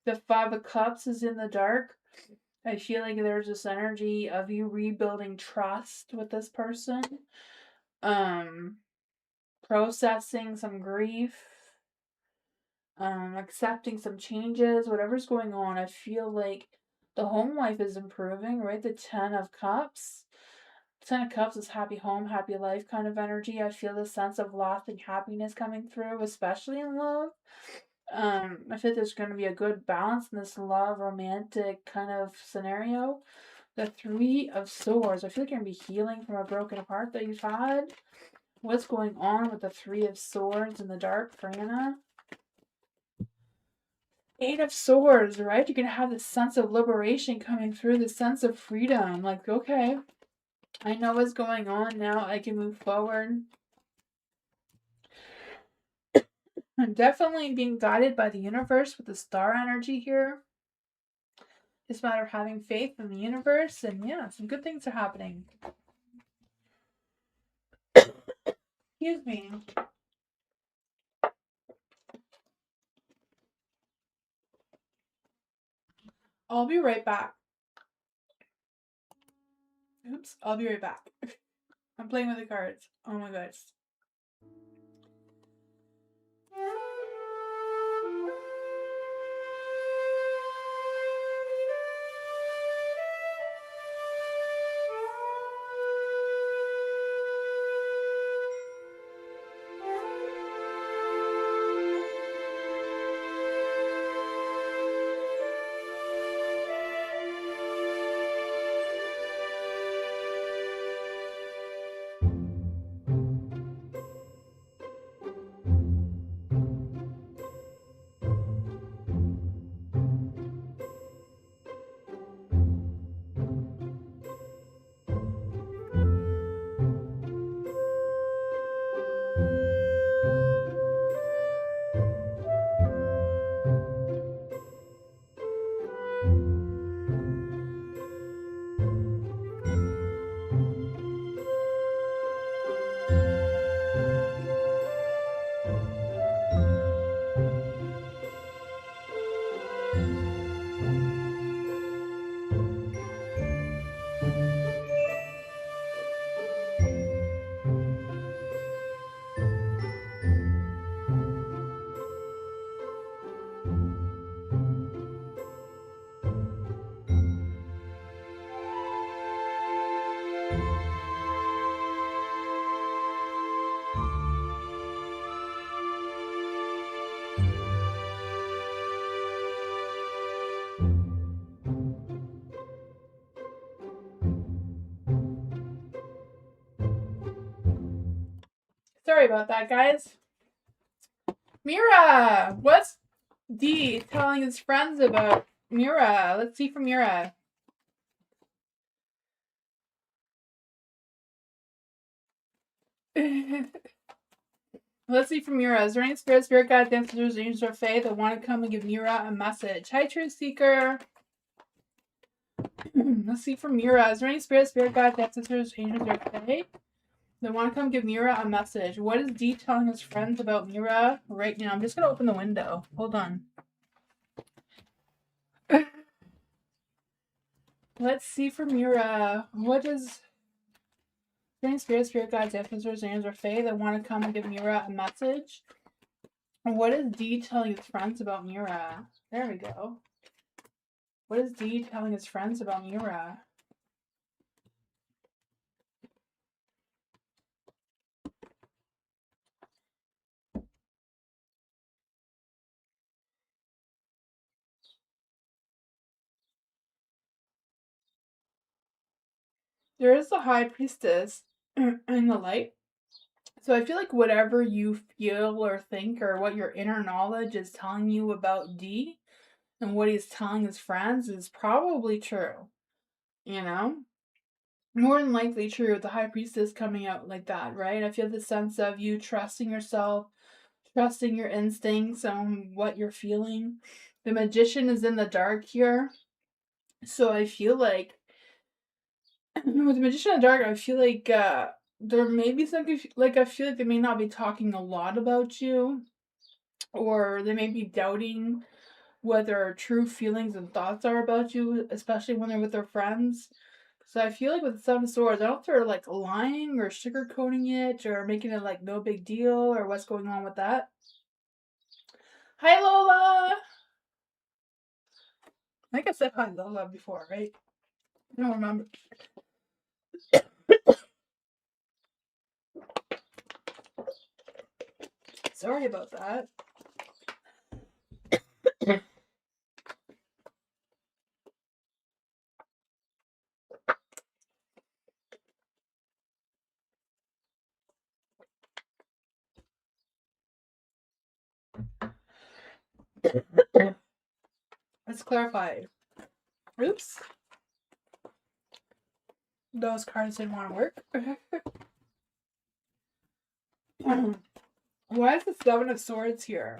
The Five of Cups is in the dark. I feel like there's this energy of you rebuilding trust with this person. Processing some grief. Accepting some changes, whatever's going on. I feel like the home life is improving, right? The Ten of Cups. Ten of Cups is happy home, happy life kind of energy. I feel the sense of lasting happiness coming through, especially in love. I feel like there's going to be a good balance in this love romantic kind of scenario. The Three of Swords. I feel like you're going to be healing from a broken heart that you've had. What's going on with the Three of Swords in the dark for Anna? Eight of Swords, right? You're going to have this sense of liberation coming through, this sense of freedom. Like, okay, I know what's going on now. I can move forward. I'm definitely being guided by the universe with the star energy here. It's a matter of having faith in the universe, and yeah, some good things are happening. Excuse me. I'll be right back. Oops, I'll be right back. I'm playing with the cards. Oh my gosh. Sorry about that, guys. Mira, what's D telling his friends about Mira? Let's see from Mira. Let's see from Mira. Is there any spirit guides, ancestors, angels, or fae that want to come and give Mira a message? Hi, Truth Seeker. Let's see from Mira. Is there any spirit guides, ancestors, angels, or fae that want to come give Mira a message? What is D telling his friends about Mira right now? I'm just going to open the window. Hold on. Let's see from Mira. What is... Any spirit guides, ancestors, angels, or fae that want to come and give Mira a message? What is D telling his friends about Mira? There we go. What is D telling his friends about Mira? There is the High Priestess in the light. So I feel like whatever you feel or think or what your inner knowledge is telling you about D and what he's telling his friends is probably true. You know? More than likely true with the High Priestess coming out like that, right? I feel the sense of you trusting yourself, trusting your instincts on what you're feeling. The Magician is in the dark here. So I feel like with the Magician in the Dark, I feel like there may be something, like I feel like they may not be talking a lot about you, or they may be doubting what their true feelings and thoughts are about you, especially when they're with their friends. So I feel like with the Seven of Swords, I don't know if they're like lying or sugarcoating it or making it like no big deal or what's going on with that. Hi Lola! I think I said hi Lola before, right? I don't remember. Sorry about that. Let's clarify. Oops. Those cards didn't want to work. Why is the Seven of Swords here?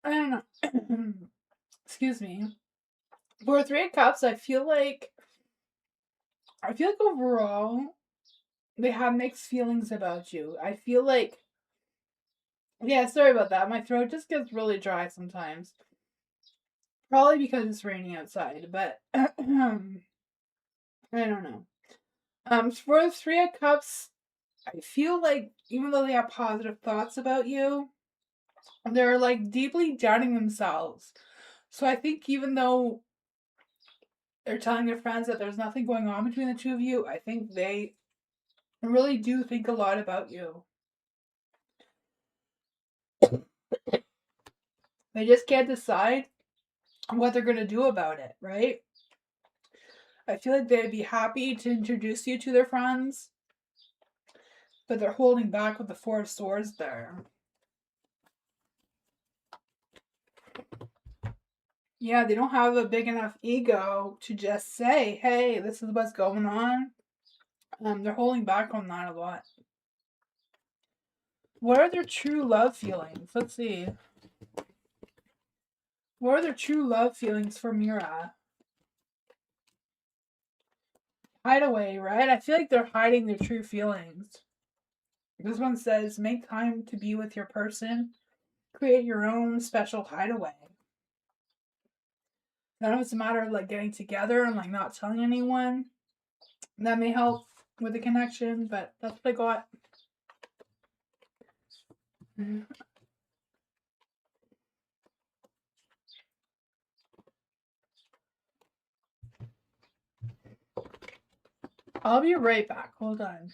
I don't know. Excuse me. For Three of Cups, I feel like overall they have mixed feelings about you. I feel like, yeah, sorry about that. My throat just gets really dry sometimes. Probably because it's raining outside, but I don't know. For the Three of Cups, I feel like even though they have positive thoughts about you, they're like deeply doubting themselves. So I think even though they're telling their friends that there's nothing going on between the two of you, I think they really do think a lot about you. They just can't decide what they're going to do about it, right? I feel like they'd be happy to introduce you to their friends, but they're holding back with the Four of Swords there. Yeah, they don't have a big enough ego to just say, hey, this is what's going on. They're holding back on that a lot. What are their true love feelings? Let's see. What are their true love feelings for Mira? Hideaway, right? I feel like they're hiding their true feelings. This one says, make time to be with your person. Create your own special hideaway. I don't know if it's a matter of like getting together and like not telling anyone. That may help with the connection, but that's what I got. I'll be right back. Hold on.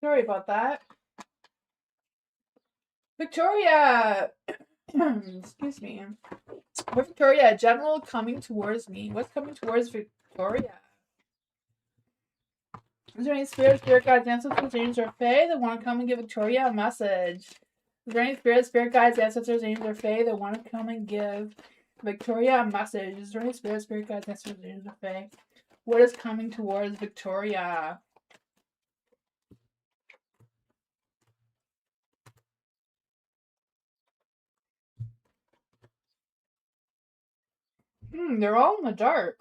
Sorry about that. Victoria! Excuse me. Victoria, general coming towards me. What's coming towards Victoria? Is there any spirit guides, ancestors, angels, or fae that want to come and give Victoria a message? Is there any spirit guides, ancestors, angels, or fae that want to come and give Victoria a message? Is there any spirit guides, ancestors, angels, or fae? What is coming towards Victoria? They're all in the dark.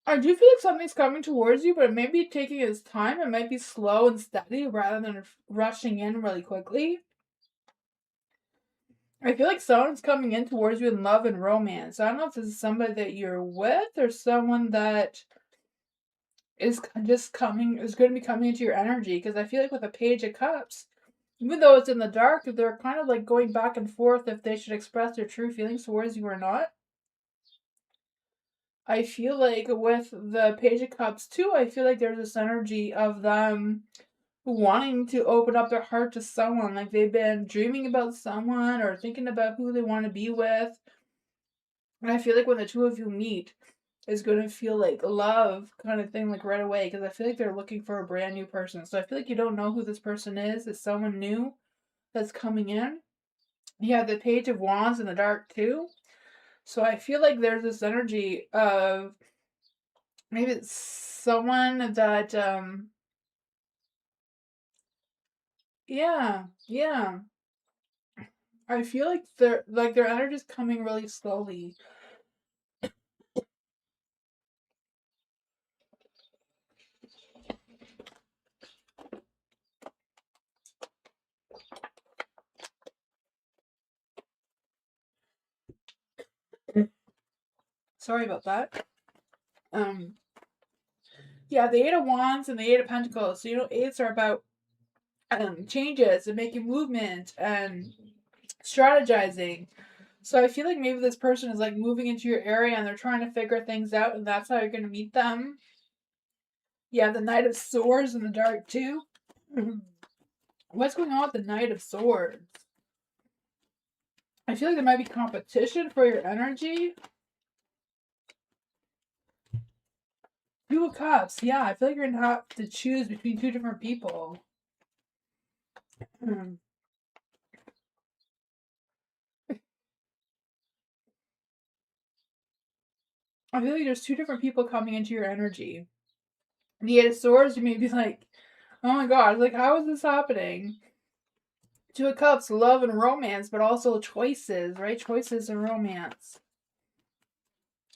I do feel like something's coming towards you, but it may be taking its time. It might be slow and steady rather than rushing in really quickly. I feel like someone's coming in towards you in love and romance. I don't know if this is somebody that you're with or someone that is just going to be coming into your energy. Because I feel like with a Page of Cups, even though it's in the dark, they're kind of like going back and forth if they should express their true feelings towards you or not. I feel like with the Page of Cups too, I feel like there's this energy of them wanting to open up their heart to someone. Like they've been dreaming about someone or thinking about who they want to be with. And I feel like when the two of you meet, it's going to feel like love kind of thing, like right away. Because I feel like they're looking for a brand new person. So I feel like you don't know who this person is. It's someone new that's coming in. You have the Page of Wands in the dark too. So I feel like there's this energy of maybe it's someone that yeah. I feel like their energy's coming really slowly. Sorry about that. Yeah, the Eight of Wands and the Eight of Pentacles. So, eights are about changes and making movement and strategizing. So I feel like maybe this person is like moving into your area and they're trying to figure things out, and that's how you're going to meet them. Yeah, the Knight of Swords in the dark too. What's going on with the Knight of Swords? I feel like there might be competition for your energy. Two of Cups. Yeah, I feel like you're going to have to choose between two different people. I feel like there's two different people coming into your energy. The Eight of Swords, you may be like, oh my god, like, how is this happening? Two of Cups, love and romance, but also choices, right? Choices and romance.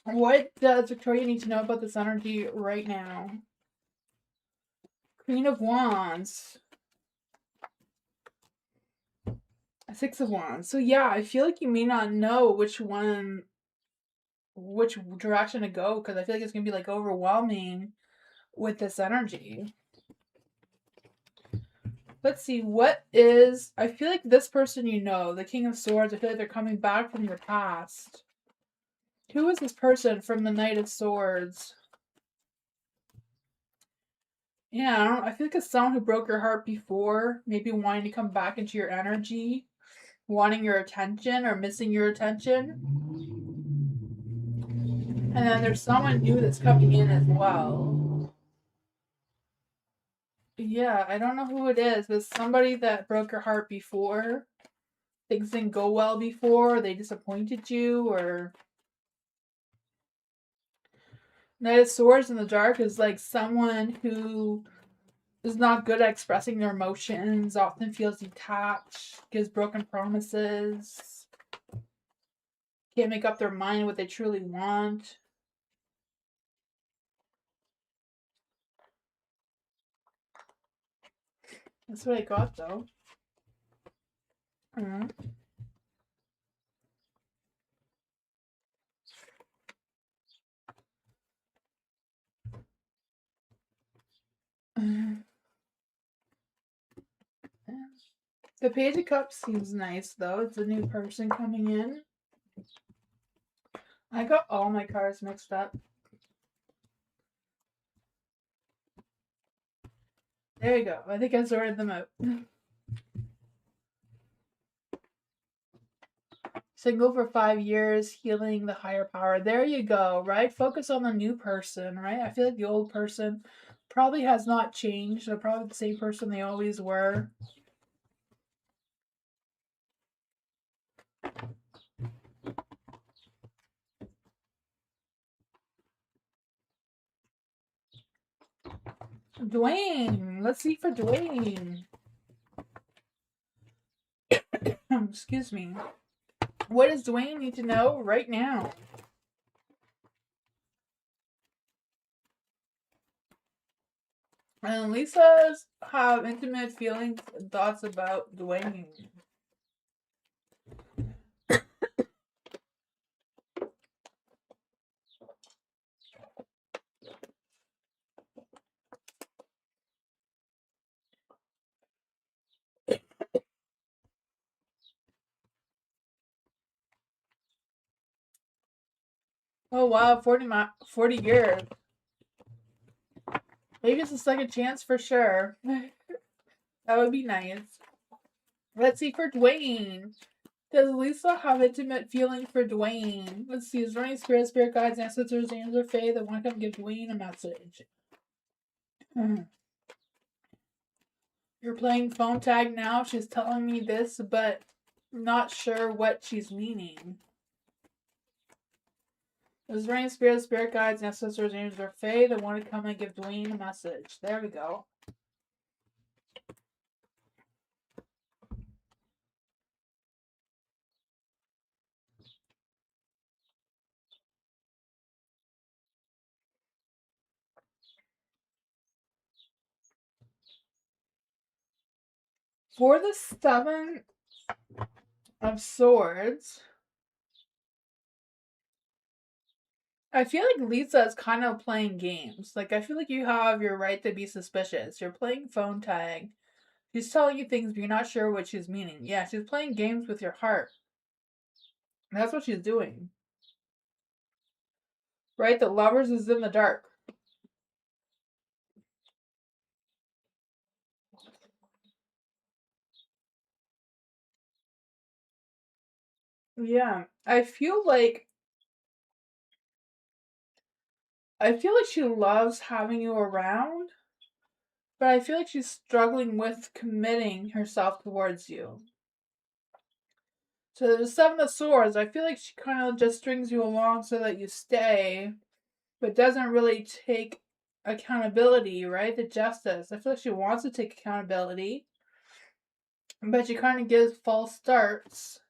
What does Victoria need to know about this energy right now? Queen of Wands. Six of Wands. So yeah, I feel like you may not know which direction to go, because I feel like it's going to be like overwhelming with this energy. Let's see, what is... I feel like this person you know, the King of Swords, I feel like they're coming back from your past. Who is this person from the Knight of Swords? Yeah, I don't know. I feel like it's someone who broke your heart before, maybe wanting to come back into your energy, wanting your attention or missing your attention. And then there's someone new that's coming in as well. Yeah, I don't know who it is, but somebody that broke your heart before. Things didn't go well before, they disappointed you, or... Knight of Swords in the dark is like someone who is not good at expressing their emotions, often feels detached, gives broken promises, can't make up their mind what they truly want. That's what I got, though. The Page of Cups seems nice, though. It's a new person coming in. I got all my cards mixed up. There you go. I think I sorted them out. Single for 5 years, healing the higher power. There you go, right? Focus on the new person, right? I feel like the old person probably has not changed. They're probably the same person they always were. Dwayne. Let's see for Dwayne. Excuse me. What does Dwayne need to know right now? And Lisa's have intimate feelings and thoughts about Dwayne. Oh wow, 40 years. Maybe it's a second chance for sure. That would be nice. Let's see for Dwayne. Does Lisa have intimate feelings for Dwayne? Let's see. Is there any spirit guides, ancestors, angels, or fae that want to come give Dwayne a message? You're playing phone tag now. She's telling me this, but not sure what she's meaning. Is there any spirit guides, ancestors, angels, or fae that want to come and give Dwayne a message? There we go. For the 7 of Swords, I feel like Lisa is kind of playing games. Like, I feel like you have your right to be suspicious. You're playing phone tag. She's telling you things, but you're not sure what she's meaning. Yeah, she's playing games with your heart. That's what she's doing. Right? The Lovers is in the dark. Yeah. I feel like she loves having you around, but I feel like she's struggling with committing herself towards you. So the 7 of Swords, I feel like she kind of just strings you along so that you stay, but doesn't really take accountability, right? The Justice. I feel like she wants to take accountability, but she kind of gives false starts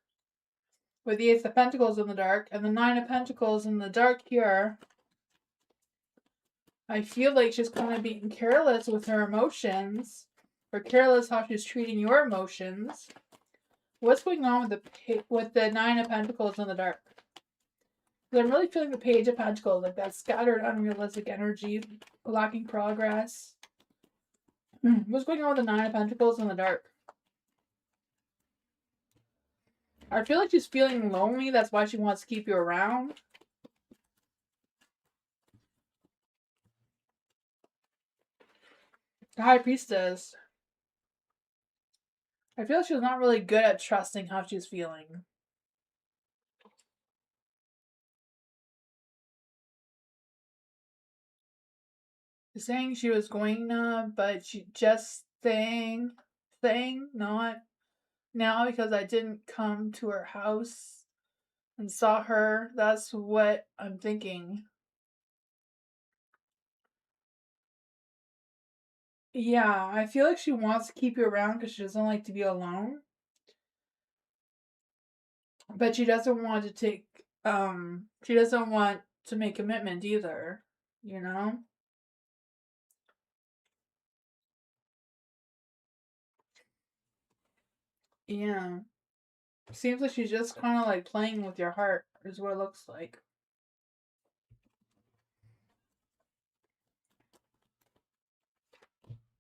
with the 8 of Pentacles in the dark and the 9 of Pentacles in the dark here. I feel like she's kind of being careless with her emotions, or careless how she's treating your emotions. What's going on with the 9 of Pentacles in the dark? I'm really feeling the Page of Pentacles, like that scattered, unrealistic energy, lacking progress. What's going on with the Nine of Pentacles in the dark? I feel like she's feeling lonely. That's why she wants to keep you around. The High Priestess. I feel like she's not really good at trusting how she's feeling. She's saying she was going to, but she just saying not now because I didn't come to her house and saw her. That's what I'm thinking. Yeah, I feel like she wants to keep you around because she doesn't like to be alone. But she doesn't want to take, she doesn't want to make commitment either, you know? Yeah. Seems like she's just kind of like playing with your heart, is what it looks like.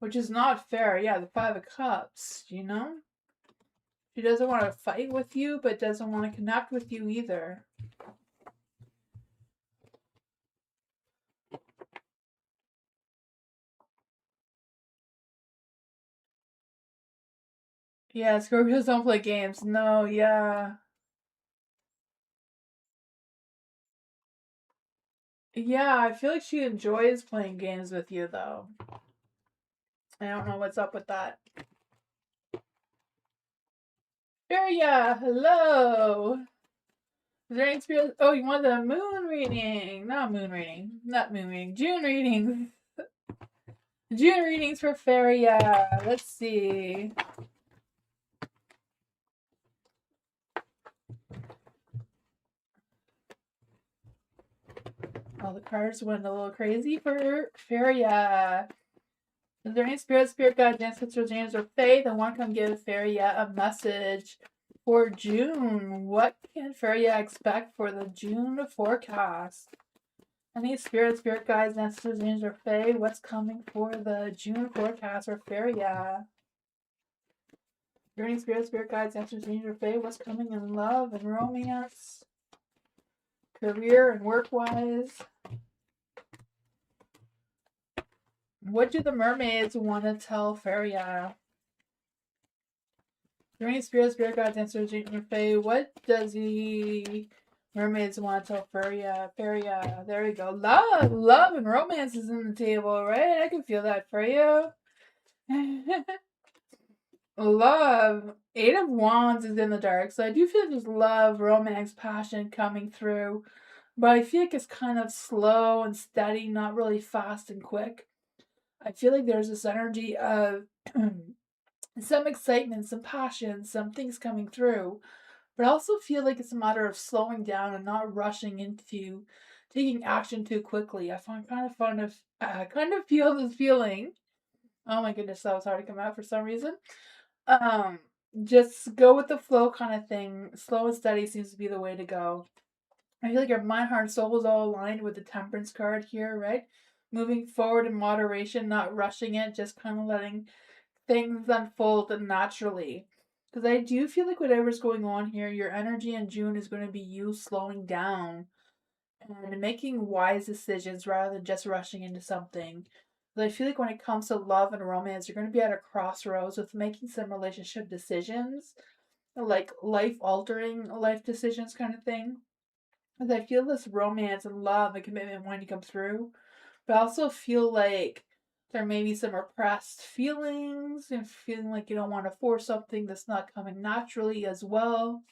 Which is not fair. Yeah, the Five of Cups, you know? She doesn't want to fight with you, but doesn't want to connect with you either. Yeah, Scorpios don't play games. No, yeah. Yeah, I feel like she enjoys playing games with you, though. I don't know what's up with that. Yeah, hello. Is there any spirit? Oh, you want the moon reading? Not moon reading. Not moon reading. June readings. June readings for Feria. Let's see. All the cards went a little crazy for Feria. Is there any spirit guide, ancestors, angels, or faith that want to come give Feria a message for June? What can Feria expect for the June forecast? Any spirit guides, ancestors, angels, or fae? What's coming for the June forecast for Feria? Journey spirit guides, ancestors, angels, or fae? What's coming in love and romance, career and work-wise? What do the mermaids want to tell Feria? Journey spirit guides, ancestors, angels, or fae? What does the mermaids want to tell Feria? Feria, there we go. Love and romance is in the table, right? I can feel that for you. Love. Eight of Wands is in the dark, so I do feel there's love, romance, passion coming through, but I feel like it's kind of slow and steady, not really fast and quick. I feel like there's this energy of some excitement, some passion, some things coming through, but I also feel like it's a matter of slowing down and not rushing into taking action too quickly. I find kind of fun of kind of feel this feeling. Oh my goodness, that was hard to come out for some reason. Um, just go with the flow kind of thing. Slow and steady seems to be the way to go. I feel like your mind, heart, soul is all aligned with the Temperance card here, right? Moving forward in moderation, not rushing it, just kind of letting things unfold naturally. Because I do feel like whatever's going on here, your energy in June is going to be you slowing down and making wise decisions rather than just rushing into something. But I feel like when it comes to love and romance, you're going to be at a crossroads with making some relationship decisions, like life altering life decisions kind of thing. Because I feel this romance and love and commitment wanting to come through, but I also feel like there may be some repressed feelings and feeling like you don't want to force something that's not coming naturally as well.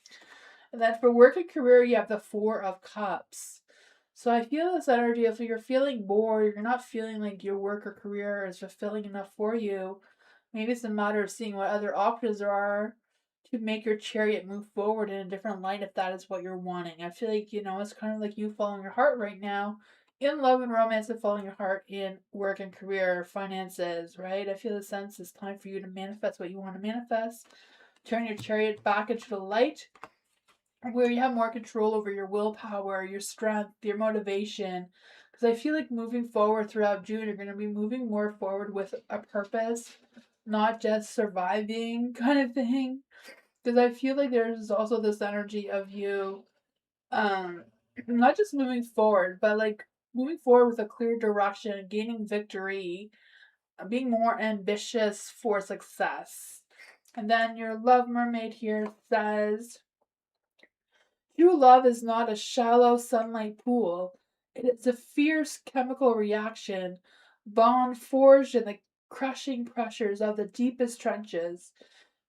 And then for work and career, you have the Four of Cups. So I feel this energy of you're feeling bored, you're not feeling like your work or career is fulfilling enough for you. Maybe it's a matter of seeing what other options there are to make your chariot move forward in a different light if that is what you're wanting. I feel like, it's kind of like you following your heart right now in love and romance and following your heart in work and career, finances, right? I feel the sense it's time for you to manifest what you want to manifest. Turn your chariot back into the light where you have more control over your willpower, your strength, your motivation. Because I feel like moving forward throughout June, you're going to be moving more forward with a purpose, not just surviving kind of thing. Because I feel like there's also this energy of you, not just moving forward, but like moving forward with a clear direction, gaining victory, being more ambitious for success. And then your love mermaid here says, true love is not a shallow sunlight pool. It is a fierce chemical reaction, bond forged in the crushing pressures of the deepest trenches.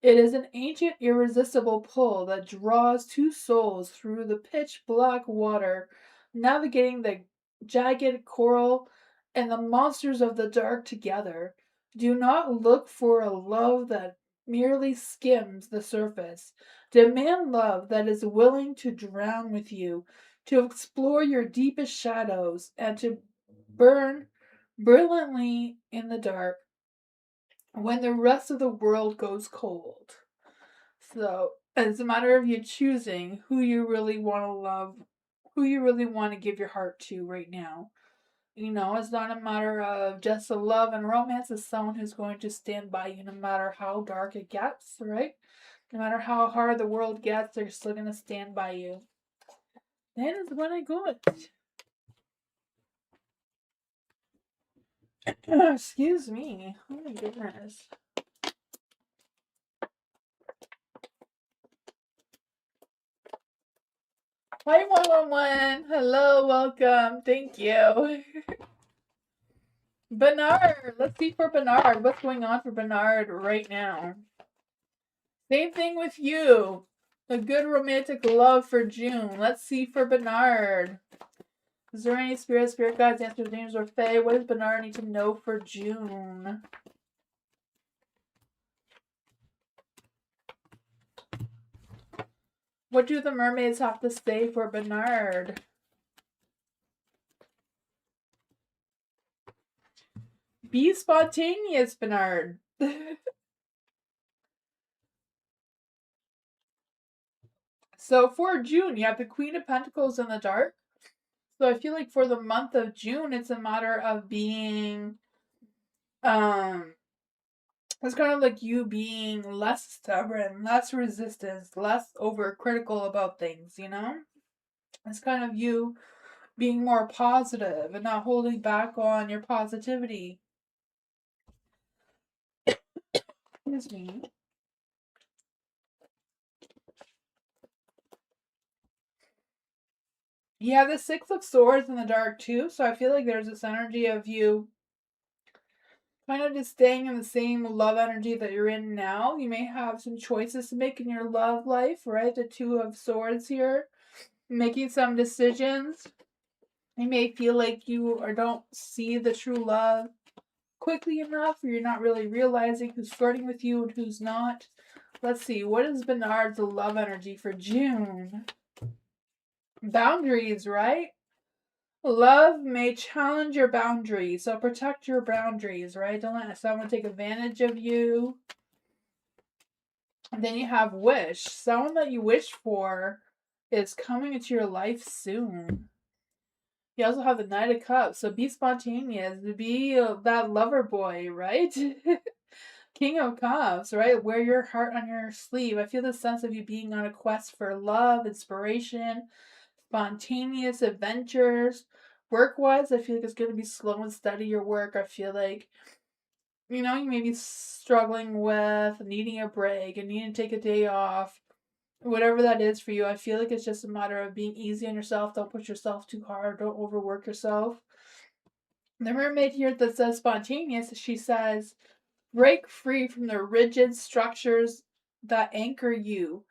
It is an ancient, irresistible pull that draws two souls through the pitch black water, navigating the jagged coral and the monsters of the dark together. Do not look for a love that merely skims the surface. Demand love that is willing to drown with you, to explore your deepest shadows, and to burn brilliantly in the dark when the rest of the world goes cold. So it's a matter of you choosing who you really want to love, who you really want to give your heart to right now. You know, it's not a matter of just a love and romance. It's someone who's going to stand by you no matter how dark it gets, right? No matter how hard the world gets, they're still going to stand by you. That is what I got. Excuse me. Oh my goodness. Hi, 111. Hello, welcome. Thank you. Bernard. Let's see for Bernard. What's going on for Bernard right now? Same thing with you. A good romantic love for June. Let's see for Bernard. Is there any spirit guides, answers, angels, or fae? What does Bernard need to know for June? What do the mermaids have to say for Bernard? Be spontaneous, Bernard. So for June, you have the Queen of Pentacles in the dark. So I feel like for the month of June, it's a matter of being, it's kind of like you being less stubborn, less resistance, less overcritical about things, you know? It's kind of you being more positive and not holding back on your positivity. Excuse me. You have the Six of Swords in the dark too, so I feel like there's this energy of you kind of just staying in the same love energy that you're in now. You may have some choices to make in your love life, right? The Two of Swords here. Making some decisions. You may feel like you or don't see the true love quickly enough, or you're not really realizing who's flirting with you and who's not. Let's see, what is Bernard's love energy for June? Boundaries, right? Love may challenge your boundaries, so protect your boundaries, right? Don't let someone take advantage of you. And then you have wish. Someone that you wish for is coming into your life soon. You also have the Knight of Cups, so be spontaneous. Be that lover boy, right? King of Cups, right? Wear your heart on your sleeve. I feel the sense of you being on a quest for love, inspiration, spontaneous adventures. Work-wise, I feel like it's going to be slow and steady, your work. I feel like, you know, you may be struggling with needing a break and needing to take a day off. Whatever that is for you, I feel like it's just a matter of being easy on yourself. Don't push yourself too hard. Don't overwork yourself. The mermaid here that says spontaneous, she says, break free from the rigid structures that anchor you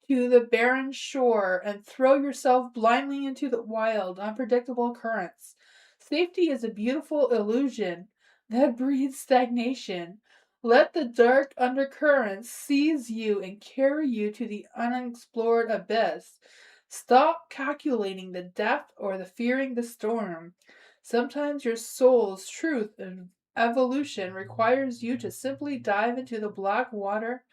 to the barren shore and throw yourself blindly into the wild, unpredictable currents. Safety is a beautiful illusion that breeds stagnation. Let the dark undercurrents seize you and carry you to the unexplored abyss. Stop calculating the depth or the fearing the storm. Sometimes your soul's truth and evolution requires you to simply dive into the black water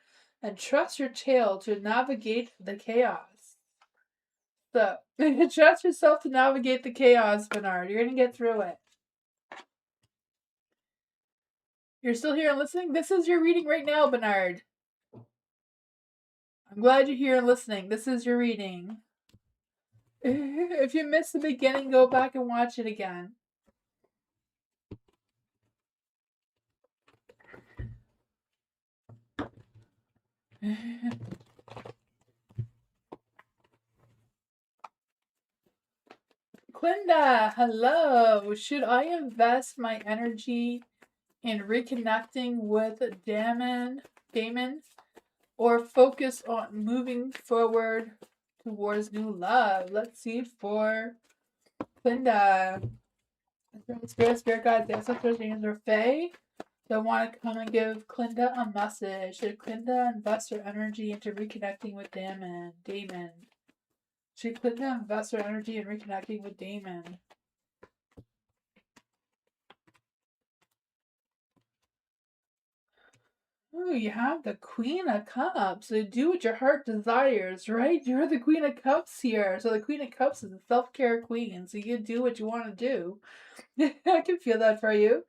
and trust your tail to navigate the chaos. Trust yourself to navigate the chaos, Bernard. You're going to get through it. You're still here and listening? This is your reading right now, Bernard. I'm glad you're here and listening. This is your reading. If you missed the beginning, go back and watch it again. Clinda, hello. Should I invest my energy in reconnecting with Damon, or focus on moving forward towards new love? Let's see for Clinda. Spirit guides, ancestors, angels, or fae that want to come and give Clinda a message. Should Clinda invest her energy into reconnecting with Damon? Should Clinda invest her energy in reconnecting with Damon? Oh, you have the Queen of Cups. So do what your heart desires, right? You're the Queen of Cups here. So the Queen of Cups is a self-care queen. So you do what you want to do. I can feel that for you.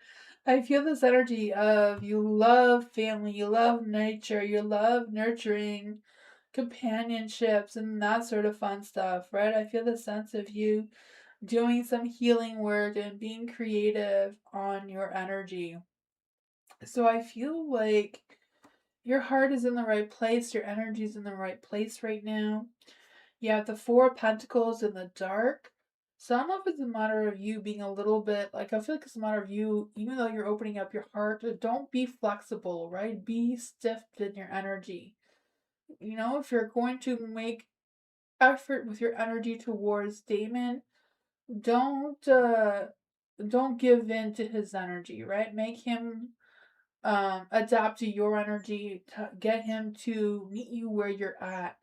I feel this energy of you love family, you love nature, you love nurturing companionships and that sort of fun stuff, right? I feel the sense of you doing some healing work and being creative on your energy. So I feel like your heart is in the right place, your energy is in the right place right now. You have the Four of Pentacles in the dark. So I don't know if it's a matter of you being a little bit, like, I feel like it's a matter of you, even though you're opening up your heart, don't be flexible, right? Be stiff in your energy. You know, if you're going to make effort with your energy towards Damon, don't don't give in to his energy, right? Make him adapt to your energy, to get him to meet you where you're at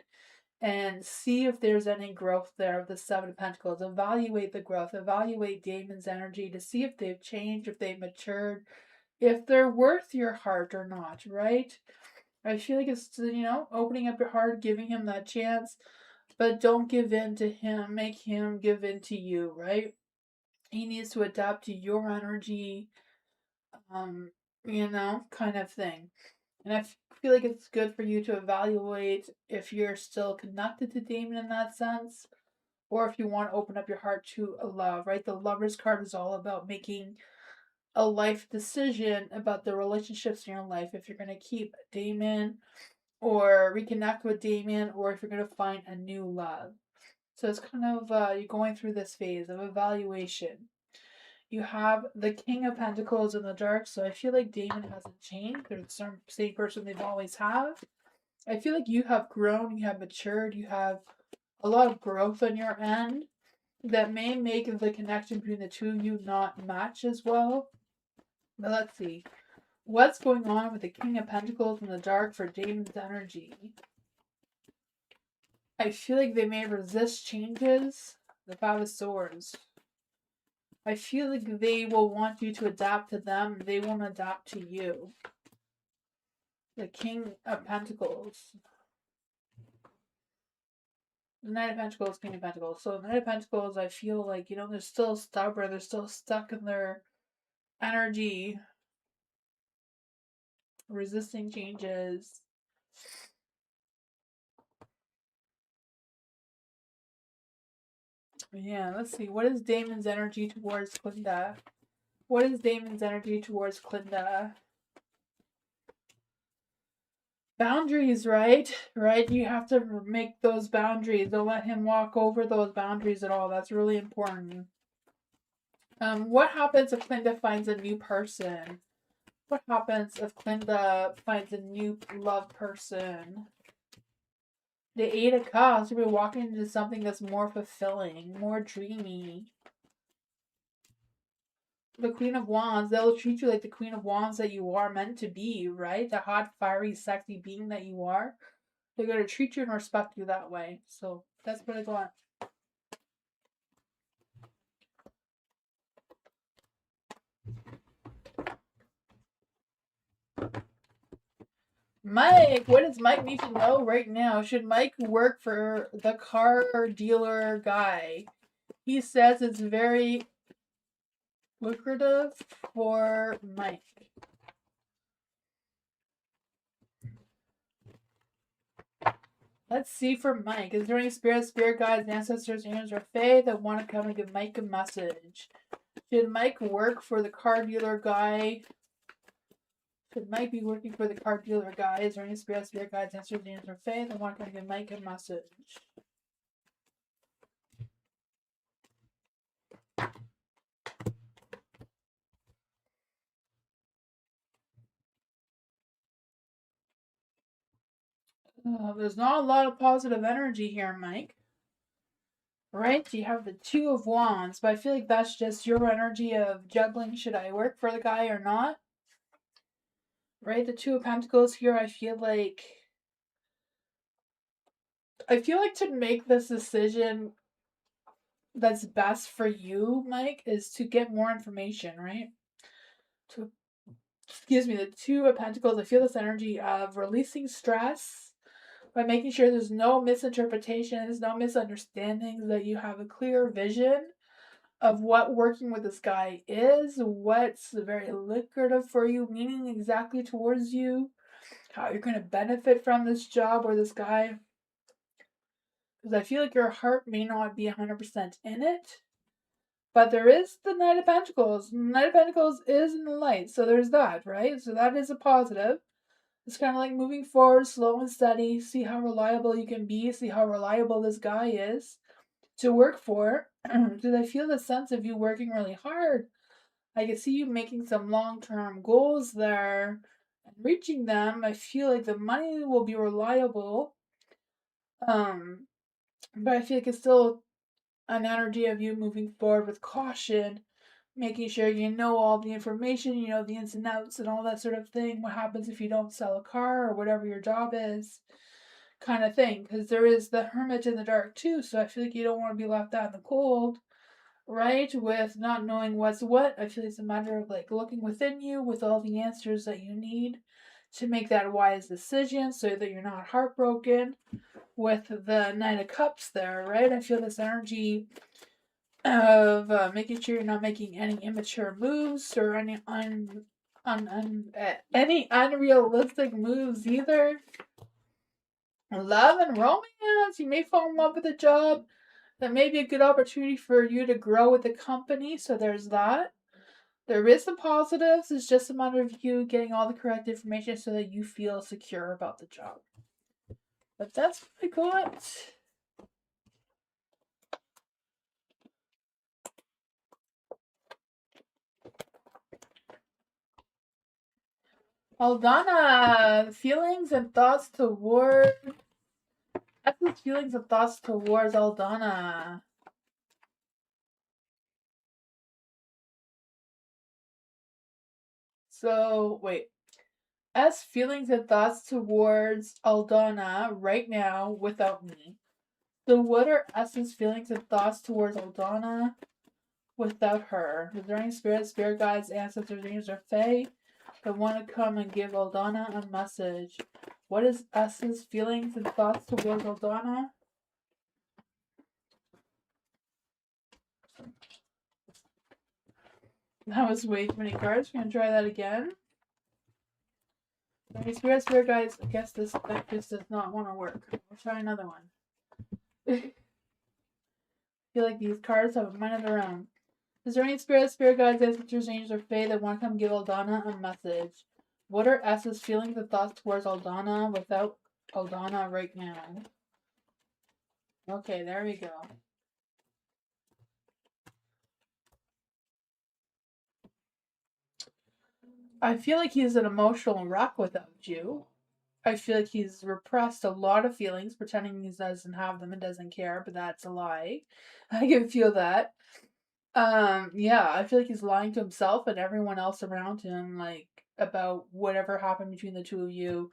and see if there's any growth there of the Seven of Pentacles. Evaluate the growth, evaluate Damon's energy to see if they've changed, if they've matured, if they're worth your heart or not, right? I feel like it's, opening up your heart, giving him that chance, but don't give in to him, make him give in to you, right? He needs to adapt to your energy, kind of thing. And I feel like it's good for you to evaluate if you're still connected to Damon in that sense, or if you want to open up your heart to a love, right? The Lover's card is all about making a life decision about the relationships in your life. If you're going to keep Damon or reconnect with Damon, or if you're going to find a new love. So it's kind of, you're going through this phase of evaluation. You have the King of Pentacles in the dark, so I feel like Damon hasn't changed. They're the same person they've always have. I feel like you have grown, you have matured, you have a lot of growth on your end that may make the connection between the two of you not match as well. But let's see. What's going on with the King of Pentacles in the dark for Damon's energy? I feel like they may resist changes. The Five of Swords. I feel like they will want you to adapt to them. They won't adapt to you. The King of Pentacles. The Knight of Pentacles, King of Pentacles. So the Knight of Pentacles, I feel like, they're still stubborn. They're still stuck in their energy. Resisting changes. Yeah, let's see. What is Damon's energy towards Clinda? What is Damon's energy towards Clinda? Boundaries, right? Right? You have to make those boundaries. Don't let him walk over those boundaries at all. That's really important. What happens if Clinda finds a new person? What happens if Clinda finds a new love person? The Eight of Cups, you'll be walking into something that's more fulfilling, more dreamy. The Queen of Wands, they'll treat you like the Queen of Wands that you are meant to be, right? The hot, fiery, sexy being that you are. They're going to treat you and respect you that way. So that's what I got. Mike, what does Mike need to know right now? Should Mike work for the car dealer guy? He says it's very lucrative for Mike. Let's see for Mike. Is there any spirit guides, ancestors, angels, or fae that want to come and give Mike a message? Should Mike work for the car dealer guy? Should Mike be working for the car dealer guy? Is there any spirit guides, ancestors, angels, or fae that want to come and give Mike a message? There's not a lot of positive energy here, Mike. Right? You have the Two of Wands, but I feel like that's just your energy of juggling. Should I work for the guy or not? Right? The Two of Pentacles here, I feel like to make this decision that's best for you, Mike, is to get more information, right? The Two of Pentacles, I feel this energy of releasing stress by making sure there's no misinterpretations, no misunderstandings, that you have a clear vision of what working with this guy is, what's very lucrative for you, meaning exactly towards you, how you're going to benefit from this job or this guy. Because I feel like your heart may not be 100% in it, but there is the Knight of Pentacles. Knight of Pentacles is in the light, so there's that, right? So that is a positive. It's kind of like moving forward, slow and steady, see how reliable you can be, see how reliable this guy is to work for. Because I feel the sense of you working really hard. I can see you making some long-term goals there and reaching them. I feel like the money will be reliable. But I feel like it's still an energy of you moving forward with caution, making sure you know all the information, you know the ins and outs and all that sort of thing. What happens if you don't sell a car or whatever your job is, kind of thing. Because there is the Hermit in the dark too, so I feel like you don't want to be left out in the cold, right? With not knowing what's what. I feel it's a matter of like looking within you with all the answers that you need to make that wise decision so that you're not heartbroken. With the Knight of Cups there, right? I feel this energy of making sure you're not making any immature moves or any any unrealistic moves either. Love and romance. You may fall in love with a job. That may be a good opportunity for you to grow with the company. So there's that. There is the positives. It's just a matter of you getting all the correct information so that you feel secure about the job. But that's what I got. Aldana, feelings and thoughts towards Aldana. So wait. S feelings and thoughts towards Aldana right now without me. So what are S's feelings and thoughts towards Aldana without her? Is there any spirit guides, ancestors, angels, or fae that want to come and give Aldana a message? What is S's feelings and thoughts towards Aldana? That was way too many cards. We're gonna try that again. Any spirit guides, I guess that just does not want to work. We'll try another one. I feel like these cards have a mind of their own. Is there any spirit guides, ancestors, angels, or fae that want to come give Aldana a message? What are S's feelings and thoughts towards Aldana without Aldana right now? Okay, there we go. I feel like he's an emotional wreck without you. I feel like he's repressed a lot of feelings, pretending he doesn't have them and doesn't care, but that's a lie. I can feel that. Yeah, I feel like he's lying to himself and everyone else around him, like, about whatever happened between the two of you,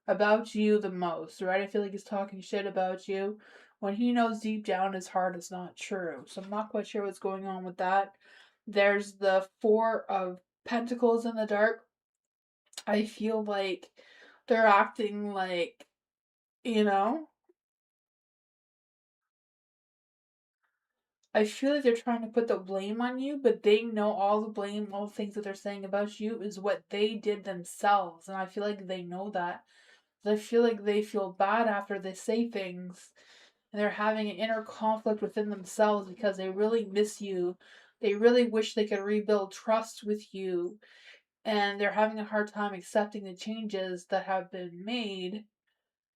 about you the most, right? I feel like he's talking shit about you when he knows deep down his heart is not true. So I'm not quite sure what's going on with that. There's the Four of Pentacles in the dark. I feel like they're acting like, you know, I feel like they're trying to put the blame on you, but they know all the blame, all the things that they're saying about you is what they did themselves. And I feel like they know that. I feel like they feel bad after they say things. And they're having an inner conflict within themselves because they really miss you. They really wish they could rebuild trust with you. And they're having a hard time accepting the changes that have been made.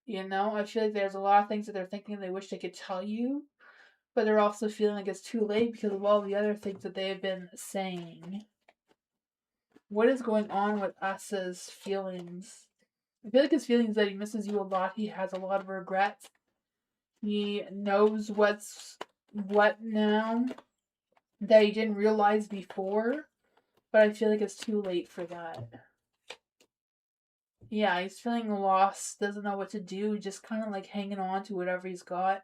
You know, I feel like there's a lot of things that they're thinking they wish they could tell you, but they're also feeling like it's too late because of all the other things that they've been saying. What is going on with Asa's feelings? I feel like his feelings that he misses you a lot. He has a lot of regrets. He knows what's what now that he didn't realize before, but I feel like it's too late for that. Yeah, he's feeling lost, doesn't know what to do, just kind of like hanging on to whatever he's got.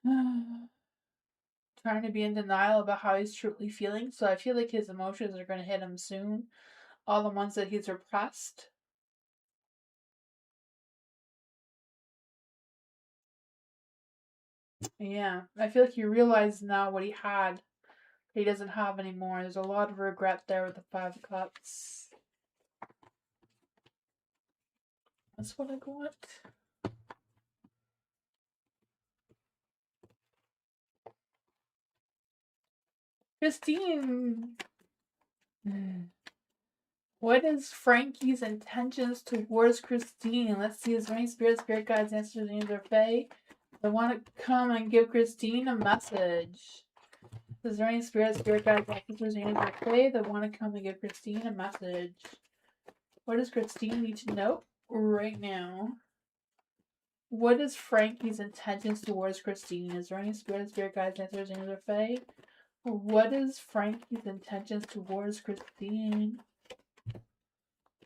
Trying to be in denial about how he's truly feeling, so I feel like his emotions are going to hit him soon. All the ones that he's repressed. Yeah, I feel like he realized now what he had, he doesn't have anymore. There's a lot of regret there with the Five of Cups. That's what I got. Christine. What is Frankie's intentions towards Christine? Let's see. Is there any spirit guides, answers, names, or fae? I want to come and give Christine a message. Is there any spirit guides, answers, names, or fae that want to come and give Christine a message? What does Christine need to know right now? What is Frankie's intentions towards Christine? Is there any spirit guides, answers, names, or fae? What is Frankie's intentions towards Christine?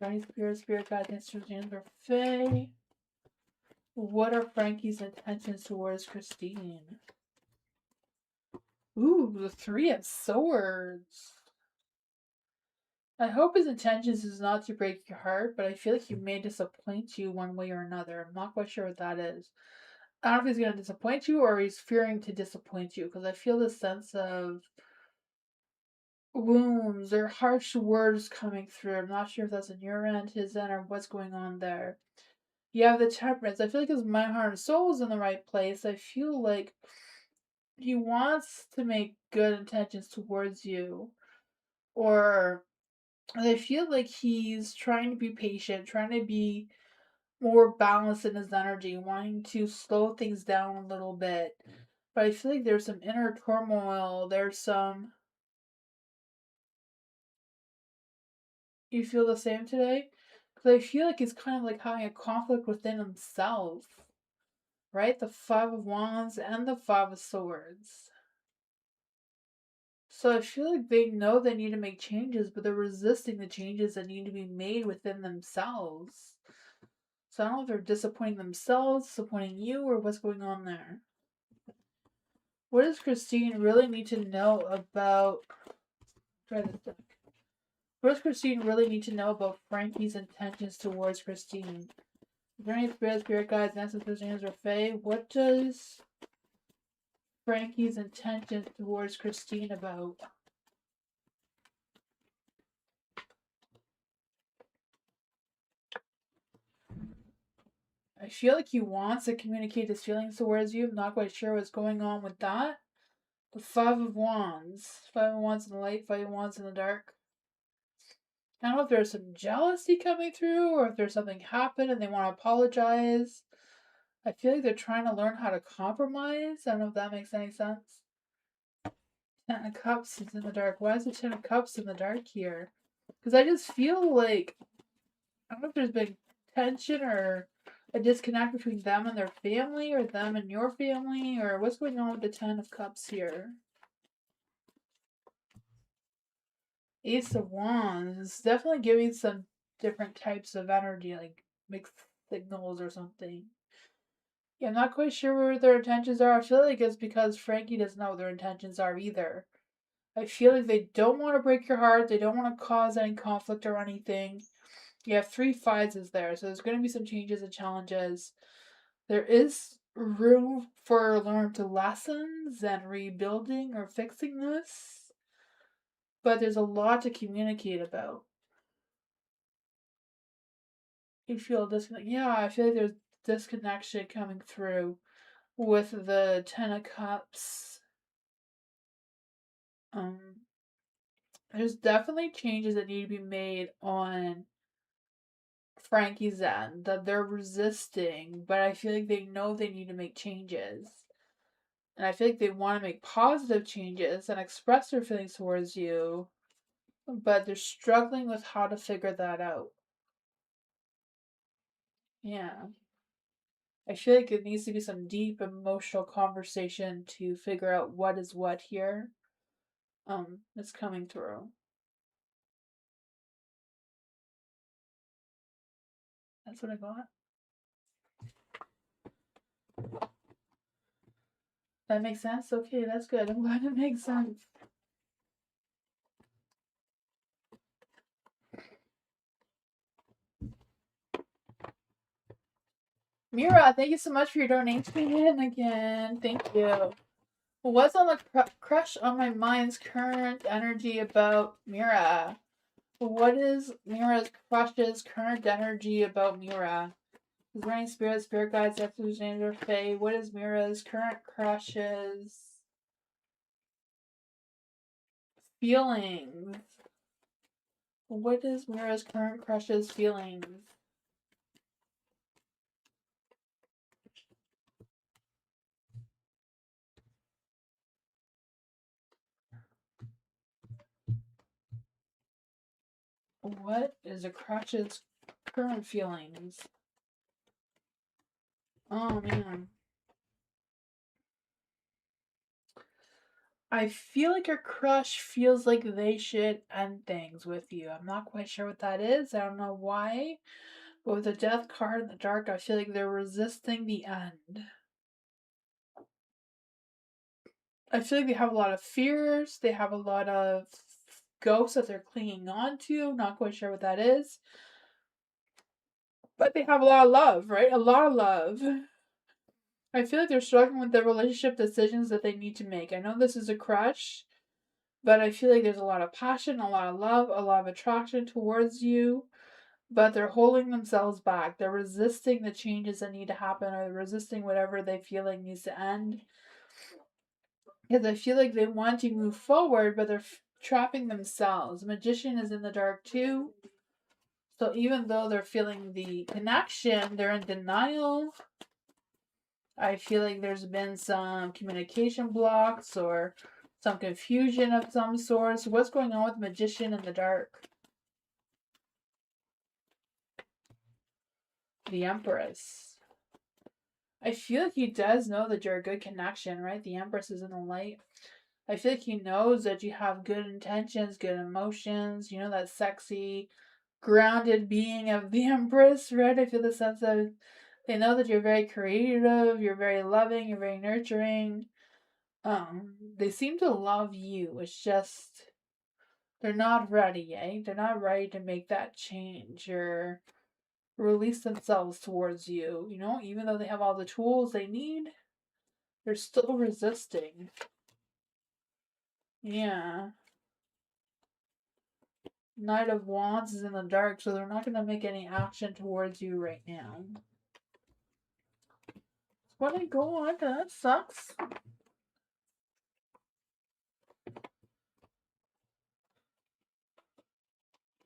Any spirit guides, answers, names, or fae? What are Frankie's intentions towards Christine? Ooh, the Three of Swords. I hope his intentions is not to break your heart, but I feel like he may disappoint you one way or another. I'm not quite sure what that is. I don't know if he's going to disappoint you or he's fearing to disappoint you, because I feel this sense of wounds or harsh words coming through. I'm not sure if that's on your end, his end, or what's going on there. You have the Temperance. I feel like his mind, heart, and soul is in the right place. I feel like he wants to make good intentions towards you, or I feel like he's trying to be patient, trying to be more balanced in his energy, wanting to slow things down a little bit. But I feel like there's some inner turmoil. There's some. You feel the same today? Because I feel like he's kind of like having a conflict within himself. Right? The Five of Wands and the Five of Swords. So I feel like they know they need to make changes, but they're resisting the changes that need to be made within themselves. So I don't know if they're disappointing themselves, disappointing you, or what's going on there. What does Christine really need to know about... Try this deck. What does Christine really need to know about Frankie's intentions towards Christine? Is there any spirit guides, ancestors, names, or fae? What does Frankie's intentions towards Christine about? I feel like he wants to communicate his feelings towards you. I'm not quite sure what's going on with that. The Five of Wands. Five of Wands in the light, Five of Wands in the dark. I don't know if there's some jealousy coming through or if there's something happened and they want to apologize. I feel like they're trying to learn how to compromise. I don't know if that makes any sense. Ten of Cups is in the dark. Why is the Ten of Cups in the dark here? Because I just feel like, I don't know if there's been tension or a disconnect between them and their family or them and your family or what's going on with the Ten of Cups here. Ace of Wands. Definitely giving some different types of energy, like mixed signals or something. Yeah, I'm not quite sure where their intentions are. I feel like it's because Frankie doesn't know what their intentions are either. I feel like they don't want to break your heart. They don't want to cause any conflict or anything. You have 3 fives there, so there's going to be some changes and challenges. There is room for learn to lessons and rebuilding or fixing this, but there's a lot to communicate about. You feel disconnect. Yeah, I feel like there's disconnection coming through with the Ten of Cups. There's definitely changes that need to be made on Frankie's end that they're resisting, but I feel like they know they need to make changes. And I feel like they want to make positive changes and express their feelings towards you, but they're struggling with how to figure that out. Yeah. I feel like it needs to be some deep emotional conversation to figure out what is what here. It's coming through. That's what I got. That makes sense? Okay, that's good. I'm glad it makes sense. Mira, thank you so much for your donation again. Thank you. What's on the crush on my mind's current energy about Mira? What is Mira's crush's current energy about Mira? Is there any spirit guides, absolute angel, fae? What is Mira's current crush's feelings? What is Mira's current crush's feelings? What is a crush's current feelings? Oh man. I feel like your crush feels like they should end things with you. I'm not quite sure what that is. I don't know why. But with the death card in the dark, I feel like they're resisting the end. I feel like they have a lot of fears. They have a lot of ghosts that they're clinging on to. Not quite sure what that is. But they have a lot of love, right? A lot of love. I feel like they're struggling with the relationship decisions that they need to make. I know this is a crush, but I feel like there's a lot of passion, a lot of love, a lot of attraction towards you, but they're holding themselves back. They're resisting the changes that need to happen, or resisting whatever they feel like needs to end. Because I feel like they want to move forward, but they're trapping themselves. Magician is in the dark too. So even though they're feeling the connection, they're in denial. I feel like there's been some communication blocks or some confusion of some sort. So what's going on with Magician in the dark? The Empress. I feel like he does know that you're a good connection, right? The Empress is in the light. I feel like he knows that you have good intentions, good emotions, you know, that sexy, grounded being of the Empress, right? I feel the sense of they know that you're very creative, you're very loving, you're very nurturing. They seem to love you. It's just they're not ready, eh? They're not ready to make that change or release themselves towards you, you know, even though they have all the tools they need, they're still resisting. Yeah. Knight of Wands is in the dark, so they're not going to make any action towards you right now. What did go on? That sucks.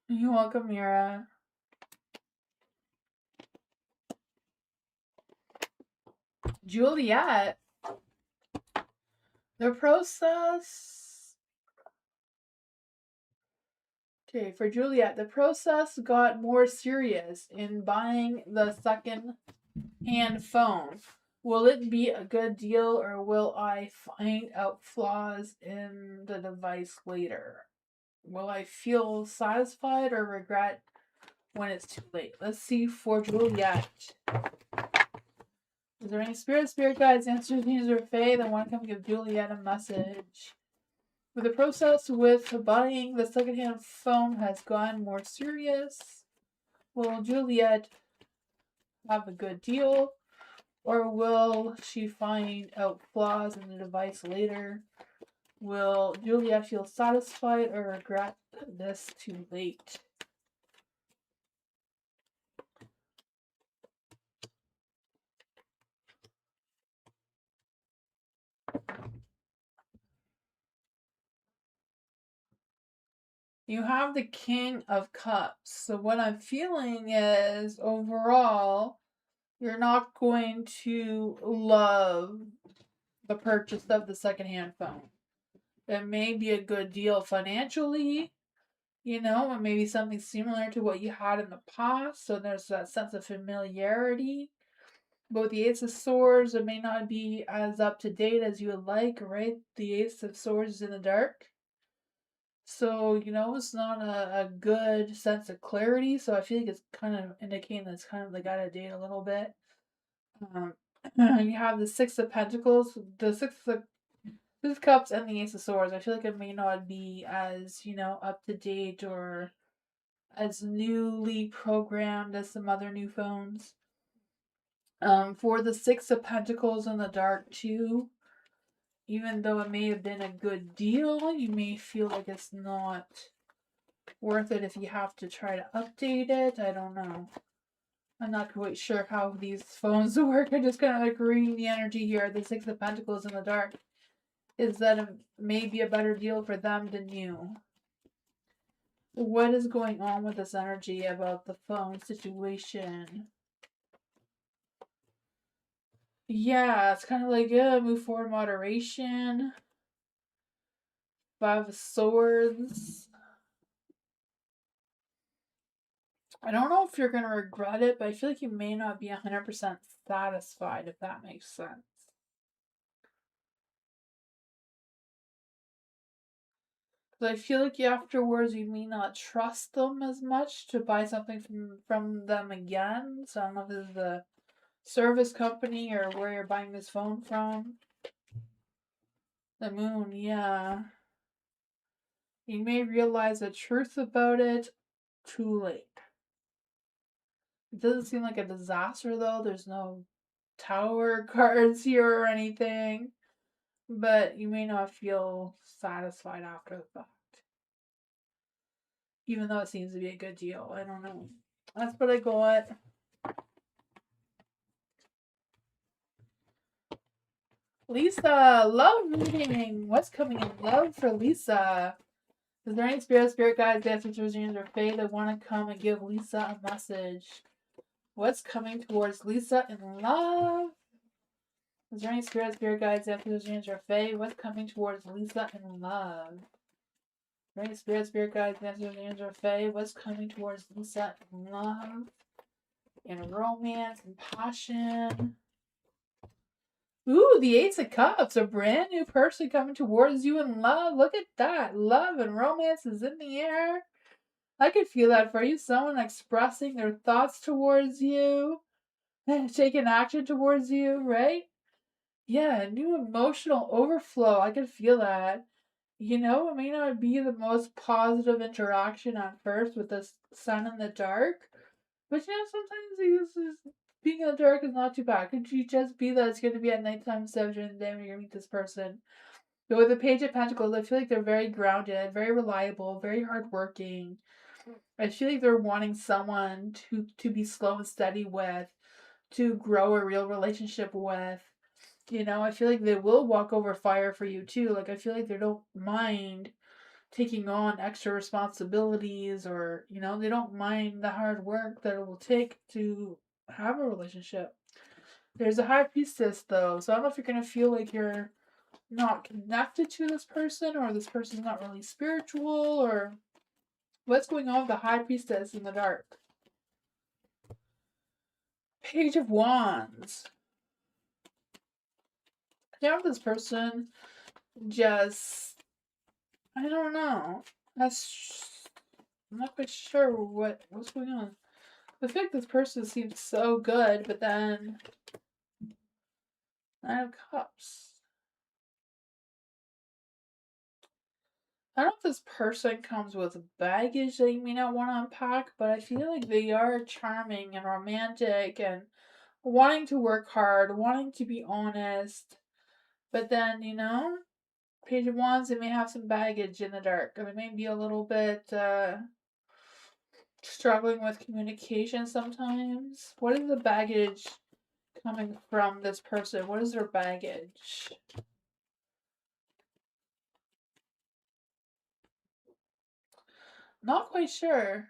You're welcome, Mira. Juliet. The process. Okay, for Juliet, the process got more serious in buying the second-hand phone. Will it be a good deal, or will I find out flaws in the device later? Will I feel satisfied or regret when it's too late? Let's see for Juliet. Is there any spirit guides, answers, needs, or fae that want to come give Juliet a message? The process with buying the secondhand phone has gone more serious. Will Juliet have a good deal, or will she find out flaws in the device later? Will Juliet feel satisfied or regret this too late? You have the King of Cups. So what I'm feeling is overall, you're not going to love the purchase of the secondhand phone. It may be a good deal financially, and maybe something similar to what you had in the past. So there's that sense of familiarity. But with the Ace of Swords, it may not be as up to date as you would like, right? The Ace of Swords is in the dark. So, it's not a good sense of clarity. So I feel like it's kind of indicating that it's kind of like out of date a little bit. You have the Six of Pentacles, the Six of Cups, and the Ace of Swords. I feel like it may not be as, up to date or as newly programmed as some other new phones. For the Six of Pentacles in the dark too, even though it may have been a good deal, you may feel like it's not worth it if you have to try to update it. I don't know. I'm not quite sure how these phones work. I'm just kind of like reading the energy here. The Six of Pentacles in the dark is that it may be a better deal for them than you. What is going on with this energy about the phone situation? Yeah, it's kind of like, move forward, moderation. Five of Swords. I don't know if you're going to regret it, but I feel like you may not be 100% satisfied, if that makes sense. Because I feel like afterwards you may not trust them as much to buy something from them again. So I don't know if this is the service company or where you're buying this phone from. The Moon, yeah. You may realize the truth about it too late. It doesn't seem like a disaster though. There's no tower cards here or anything. But you may not feel satisfied after the fact. Even though it seems to be a good deal. I don't know. That's what I got. Lisa, love reading. What's coming in love for Lisa? Is there any spirit guides, ancestors, or fae that want to come and give Lisa a message? What's coming towards Lisa in love? Is there any spirit guides, ancestors, or fae? What's coming towards Lisa in love? Is there any spirit guides, ancestors, or fae? What's coming towards Lisa in love? In romance and passion. Ooh, the Ace of Cups, a brand new person coming towards you in love. Look at that. Love and romance is in the air. I could feel that for you. Someone expressing their thoughts towards you, taking action towards you, right? Yeah, new emotional overflow. I could feel that. It may not be the most positive interaction at first with the sun in the dark, but sometimes being in the dark is not too bad. Could you just be that it's going to be at nighttime instead of during the day when you're going to meet this person? But with the Page of Pentacles, I feel like they're very grounded, very reliable, very hardworking. I feel like they're wanting someone to be slow and steady with, to grow a real relationship with. I feel like they will walk over fire for you too. Like I feel like they don't mind taking on extra responsibilities, or they don't mind the hard work that it will take to have a relationship. There's a High Priestess though, so I don't know if you're gonna feel like you're not connected to this person, or this person's not really spiritual, or what's going on with the High Priestess in the dark. Page of Wands. Now this person just, I don't know. I'm not quite sure what's going on. I feel like this person seems so good, but then Nine of Cups. I don't know if this person comes with baggage that you may not want to unpack, but I feel like they are charming and romantic and wanting to work hard, wanting to be honest. But then, Page of Wands, they may have some baggage in the dark. Or they may be a little bit struggling with communication sometimes. What is the baggage coming from this person? What is their baggage? Not quite sure.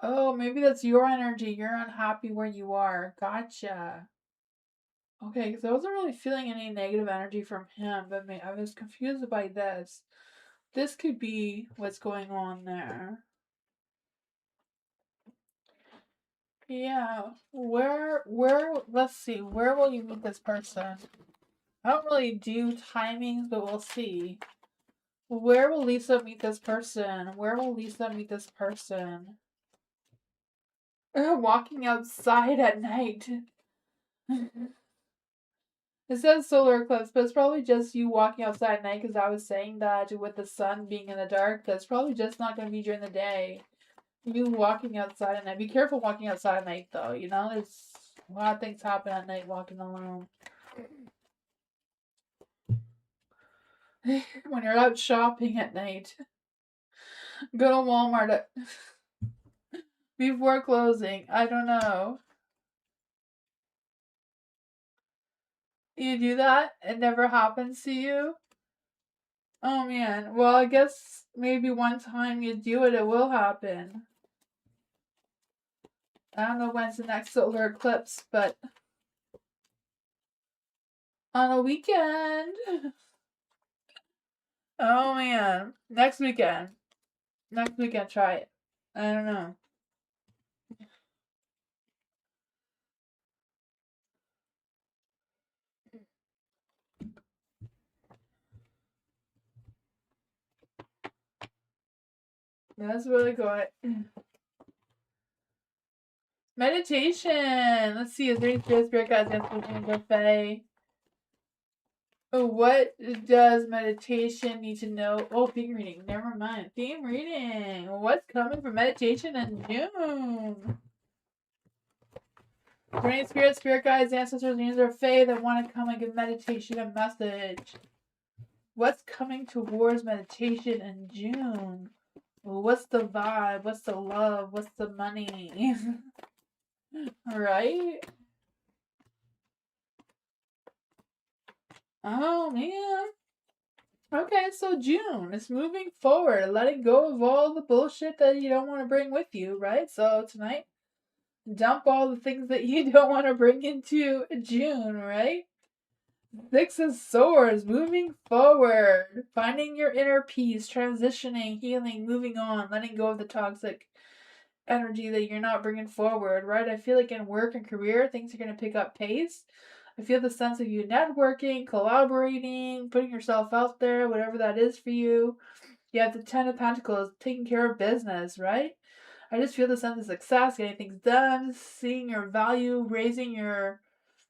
Oh, maybe that's your energy. You're unhappy where you are. Gotcha. Okay, because I wasn't really feeling any negative energy from him, but I was confused by this. This could be what's going on there. Yeah, let's see, where will you meet this person? I don't really do timings, but we'll see. Where will Lisa meet this person? Where will Lisa meet this person? Walking outside at night. It says solar eclipse, but it's probably just you walking outside at night because I was saying that with the sun being in the dark, that's probably just not going to be during the day. You walking outside at night. Be careful walking outside at night, though. There's a lot of things happen at night walking alone. When you're out shopping at night, go to Walmart before closing. I don't know. You do that? It never happens to you? Oh man. Well, I guess maybe one time you do it, it will happen. I don't know when's the next solar eclipse, but on a weekend. Oh man. Next weekend. Next weekend, try it. I don't know. That's really good. Meditation. Let's see. Is there any spirit guides and Fae? What does meditation need to know? Oh, theme reading. Never mind. Theme reading. What's coming for meditation in June? Is there any spirit guides, ancestors, angels, or fae that want to come and give meditation a message? What's coming towards meditation in June? What's the vibe? What's the love? What's the money? Right? Oh, man. Okay, so June is moving forward, letting go of all the bullshit that you don't want to bring with you, right? So tonight, dump all the things that you don't want to bring into June, right? Six of Swords, moving forward, finding your inner peace, transitioning, healing, moving on, letting go of the toxic energy that you're not bringing forward, right? I feel like in work and career, things are going to pick up pace. I feel the sense of you networking, collaborating, putting yourself out there, whatever that is for you. You have the Ten of Pentacles, taking care of business, right? I just feel the sense of success, getting things done, seeing your value, raising your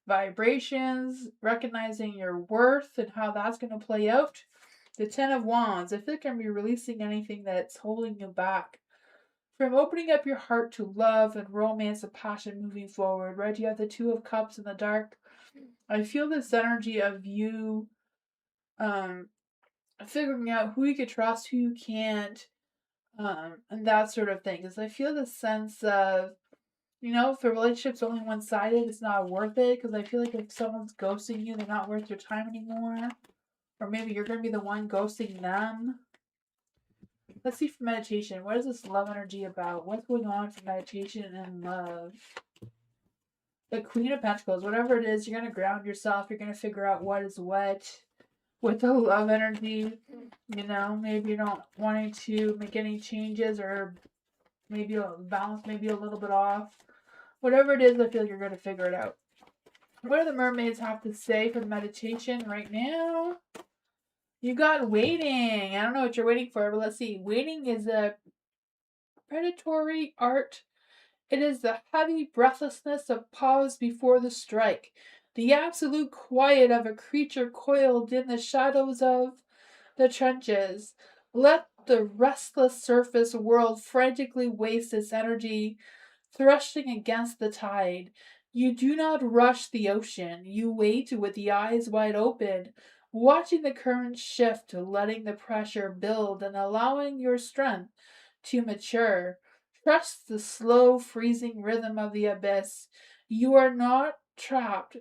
vibrations, recognizing your worth and how that's going to play out. The Ten of Wands, I feel like I'm releasing anything that's holding you back from opening up your heart to love and romance and passion moving forward, right? You have the Two of Cups in the dark. I feel this energy of you figuring out who you can trust, who you can't, and that sort of thing. Because I feel the sense of, if a relationship's only one-sided, it's not worth it. Because I feel like if someone's ghosting you, they're not worth your time anymore. Or maybe you're going to be the one ghosting them. Let's see for meditation. What is this love energy about? What's going on for meditation and love? The Queen of Pentacles. Whatever it is, you're going to ground yourself. You're going to figure out what is what. With the love energy, maybe you're not wanting to make any changes, or maybe a balance maybe a little bit off. Whatever it is, I feel like you're going to figure it out. What do the mermaids have to say for meditation right now? You got waiting. I don't know what you're waiting for, but let's see. Waiting is a predatory art It is the heavy breathlessness of pause before the strike, the absolute quiet of a creature coiled in the shadows of the trenches. Let the restless surface world frantically waste its energy thrusting against the tide. You do not rush the ocean. You wait with the eyes wide open, watching the current shift, letting the pressure build and allowing your strength to mature. Trust the slow, freezing rhythm of the abyss. You are not trapped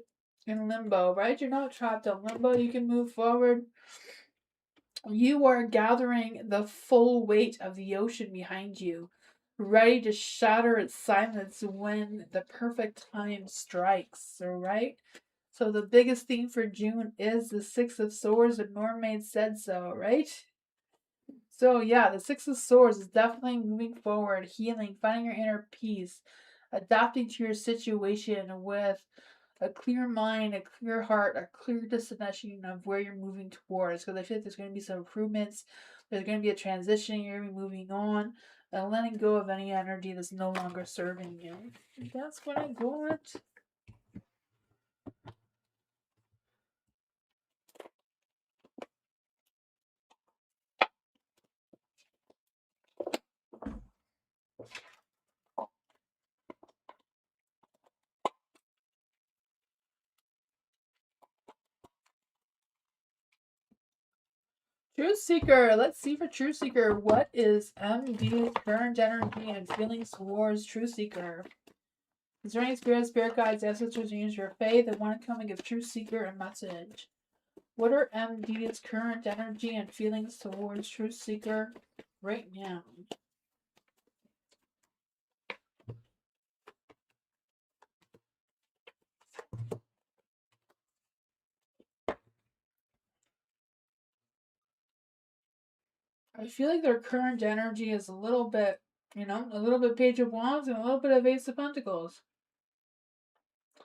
in limbo, right? You're not trapped in limbo. You can move forward. You are gathering the full weight of the ocean behind you, ready to shatter its silence when the perfect time strikes, all right? So the biggest theme for June is the Six of Swords, and Mermaid said so, right? So yeah, the Six of Swords is definitely moving forward, healing, finding your inner peace, adapting to your situation with a clear mind, a clear heart, a clear destination of where you're moving towards. Because I feel like there's going to be some improvements. There's going to be a transition. You're going to be moving on and letting go of any energy that's no longer serving you. That's what I got. Truth Seeker. Let's see for Truth Seeker. What is MD's current energy and feelings towards Truth Seeker? Is there any spirit guides, ancestors, use your faith that want to come and give Truth Seeker a message? What are MD's current energy and feelings towards Truth Seeker right now? I feel like their current energy is a little bit, a little bit Page of Wands and a little bit of Ace of Pentacles. I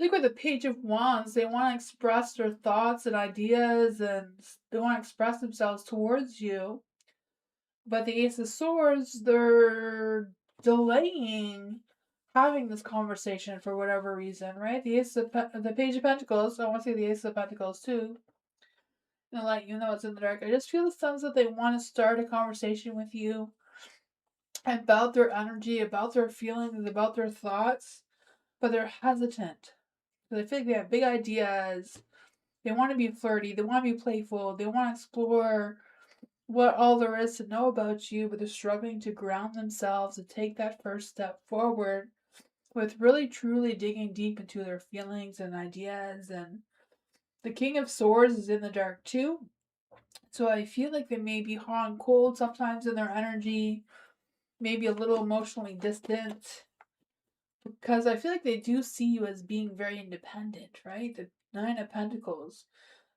think with the Page of Wands, they want to express their thoughts and ideas and they want to express themselves towards you. But the Ace of Swords, they're delaying having this conversation for whatever reason, right? The Page of Pentacles, I want to say the Ace of Pentacles too. Like, it's in the dark. I just feel the sense that they want to start a conversation with you about their energy, about their feelings, about their thoughts, but they're hesitant. So they feel like they have big ideas. They want to be flirty. They want to be playful. They want to explore what all there is to know about you, but they're struggling to ground themselves to take that first step forward with really truly digging deep into their feelings and ideas. And the King of Swords is in the dark too. So I feel like they may be hot and cold sometimes in their energy, maybe a little emotionally distant, because I feel like they do see you as being very independent, right? The Nine of Pentacles.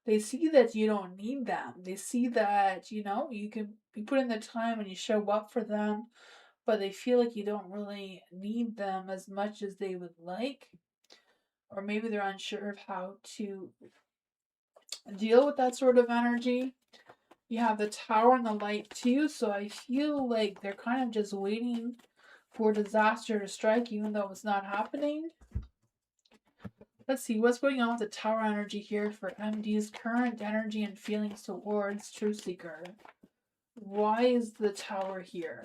They see that you don't need them. They see that, you put in the time and you show up for them, but they feel like you don't really need them as much as they would like. Or maybe they're unsure of how to deal with that sort of energy. You have the Tower and the Light too, so I feel like they're kind of just waiting for disaster to strike, even though it's not happening. Let's see what's going on with the Tower energy here for MD's current energy and feelings towards Truth Seeker. Why is the Tower here?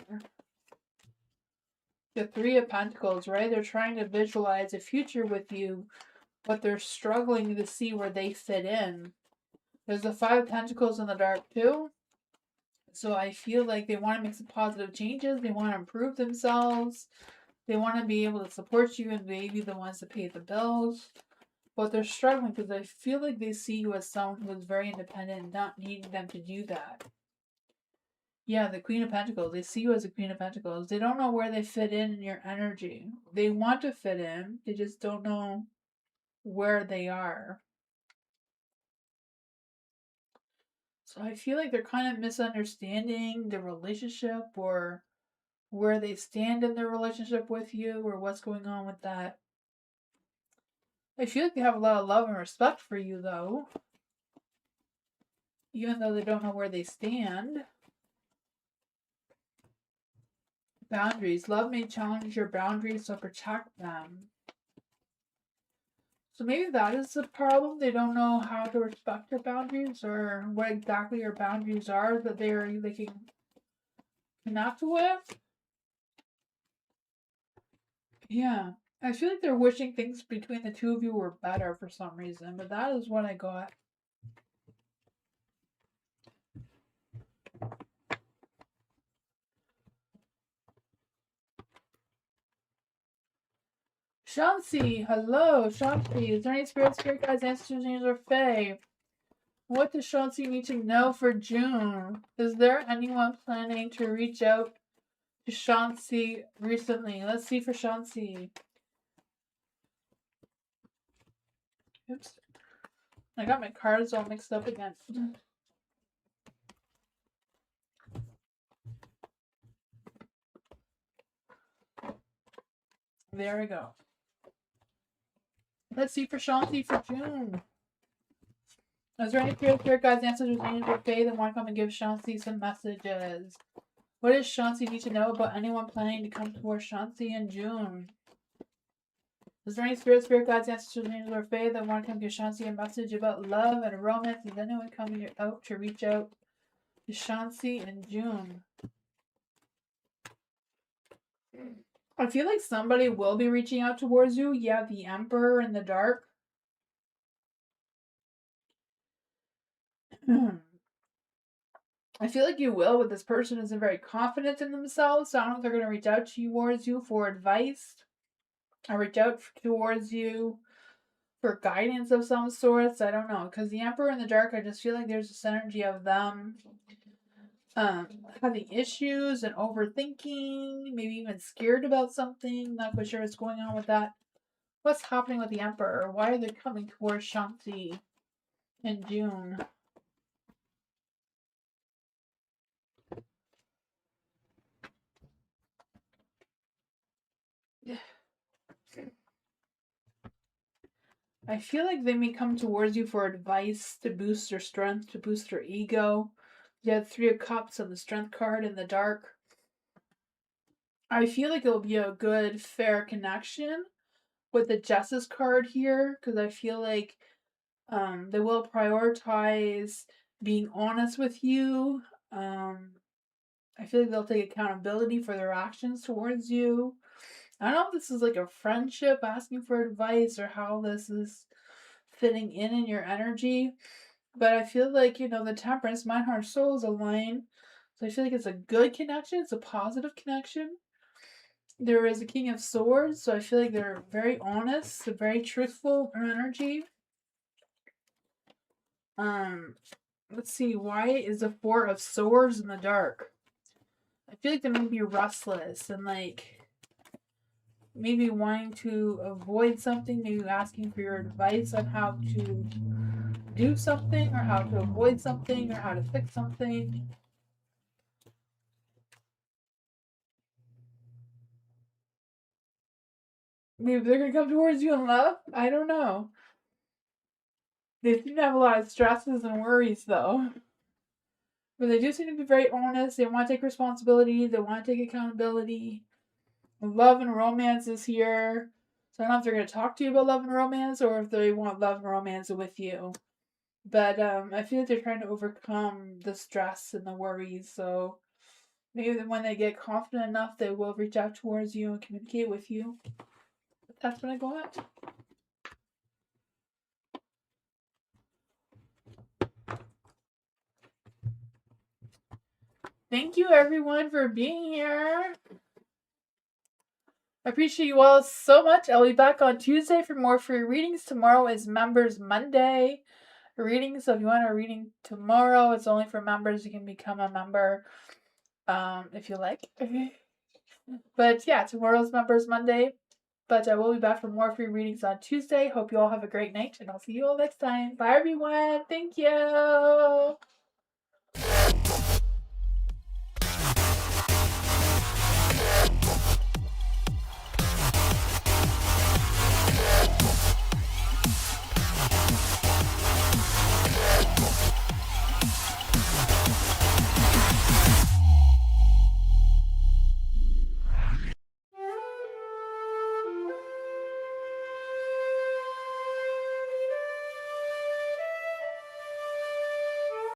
The Three of Pentacles, right? They're trying to visualize a future with you, but they're struggling to see where they fit in. There's the Five of Pentacles in the dark too. So I feel like they want to make some positive changes. They want to improve themselves. They want to be able to support you and maybe the ones that pay the bills. But they're struggling because I feel like they see you as someone who is very independent and not needing them to do that. Yeah, the Queen of Pentacles. They see you as a Queen of Pentacles. They don't know where they fit in your energy. They want to fit in. They just don't know where they are. So I feel like they're kind of misunderstanding the relationship or where they stand in their relationship with you or what's going on with that. I feel like they have a lot of love and respect for you, though. Even though they don't know where they stand. Boundaries. Love may challenge your boundaries, so protect them. So maybe that is the problem. They don't know how to respect your boundaries or what exactly your boundaries are that they can connect with. Yeah. I feel like they're wishing things between the two of you were better for some reason, but that is what I got. Shansi, hello, Shansi. Is there any spirit guides, ancestors, or fae? What does Shansi need to know for June? Is there anyone planning to reach out to Shansi recently? Let's see for Shansi. Oops. I got my cards all mixed up again. There we go. Let's see for Shanti for June. Is there any spirit guides, ancestors, angels, or fae that want to come and give Shanti some messages? What does Shanti need to know about anyone planning to come towards Shanti in June? Is there any spirit guides, ancestors, angels, or fae that want to come give Shanti a message about love and romance? Is anyone coming out to reach out to Shanti in June? I feel like somebody will be reaching out towards you. Yeah, the Emperor in the dark. I feel like you will, but this person isn't very confident in themselves. So I don't know if they're going to reach out towards you for advice or reach out towards you for guidance of some sorts. I don't know. Because the Emperor in the dark, I just feel like there's this energy of them having issues and overthinking, maybe even scared about something. Not quite sure what's going on with that. What's happening with the Emperor? Why are they coming towards Shanti in June? I feel like they may come towards you for advice to boost their strength, to boost their ego. You had 3 of Cups and the Strength card in the dark. I feel like it'll be a good, fair connection with the Justice card here, because I feel like they will prioritize being honest with you. I feel like they'll take accountability for their actions towards you. I don't know if this is like a friendship asking for advice or how this is fitting in your energy, but I feel like, the Temperance, mind, heart, souls align. So I feel like it's a good connection. It's a positive connection. There is a King of Swords, so I feel like they're very honest, very truthful energy. Let's see, why is the 4 of Swords in the dark? I feel like they may be restless and maybe wanting to avoid something, maybe asking for your advice on how to do something or how to avoid something or how to fix something. Maybe they're going to come towards you in love. I don't know. They seem to have a lot of stresses and worries, though. But they do seem to be very honest. They want to take responsibility. They want to take accountability. Love and romance is here. So I don't know if they're going to talk to you about love and romance or if they want love and romance with you. But I feel like they're trying to overcome the stress and the worries. So maybe when they get confident enough, they will reach out towards you and communicate with you. But that's what I got. Thank you, everyone, for being here. I appreciate you all so much. I'll be back on Tuesday for more free readings. Tomorrow is Members Monday reading. So if you want a reading tomorrow, it's only for members. You can become a member if you like. But yeah, tomorrow's Members Monday. But I will be back for more free readings on Tuesday. Hope you all have a great night, and I'll see you all next time. Bye, everyone. Thank you.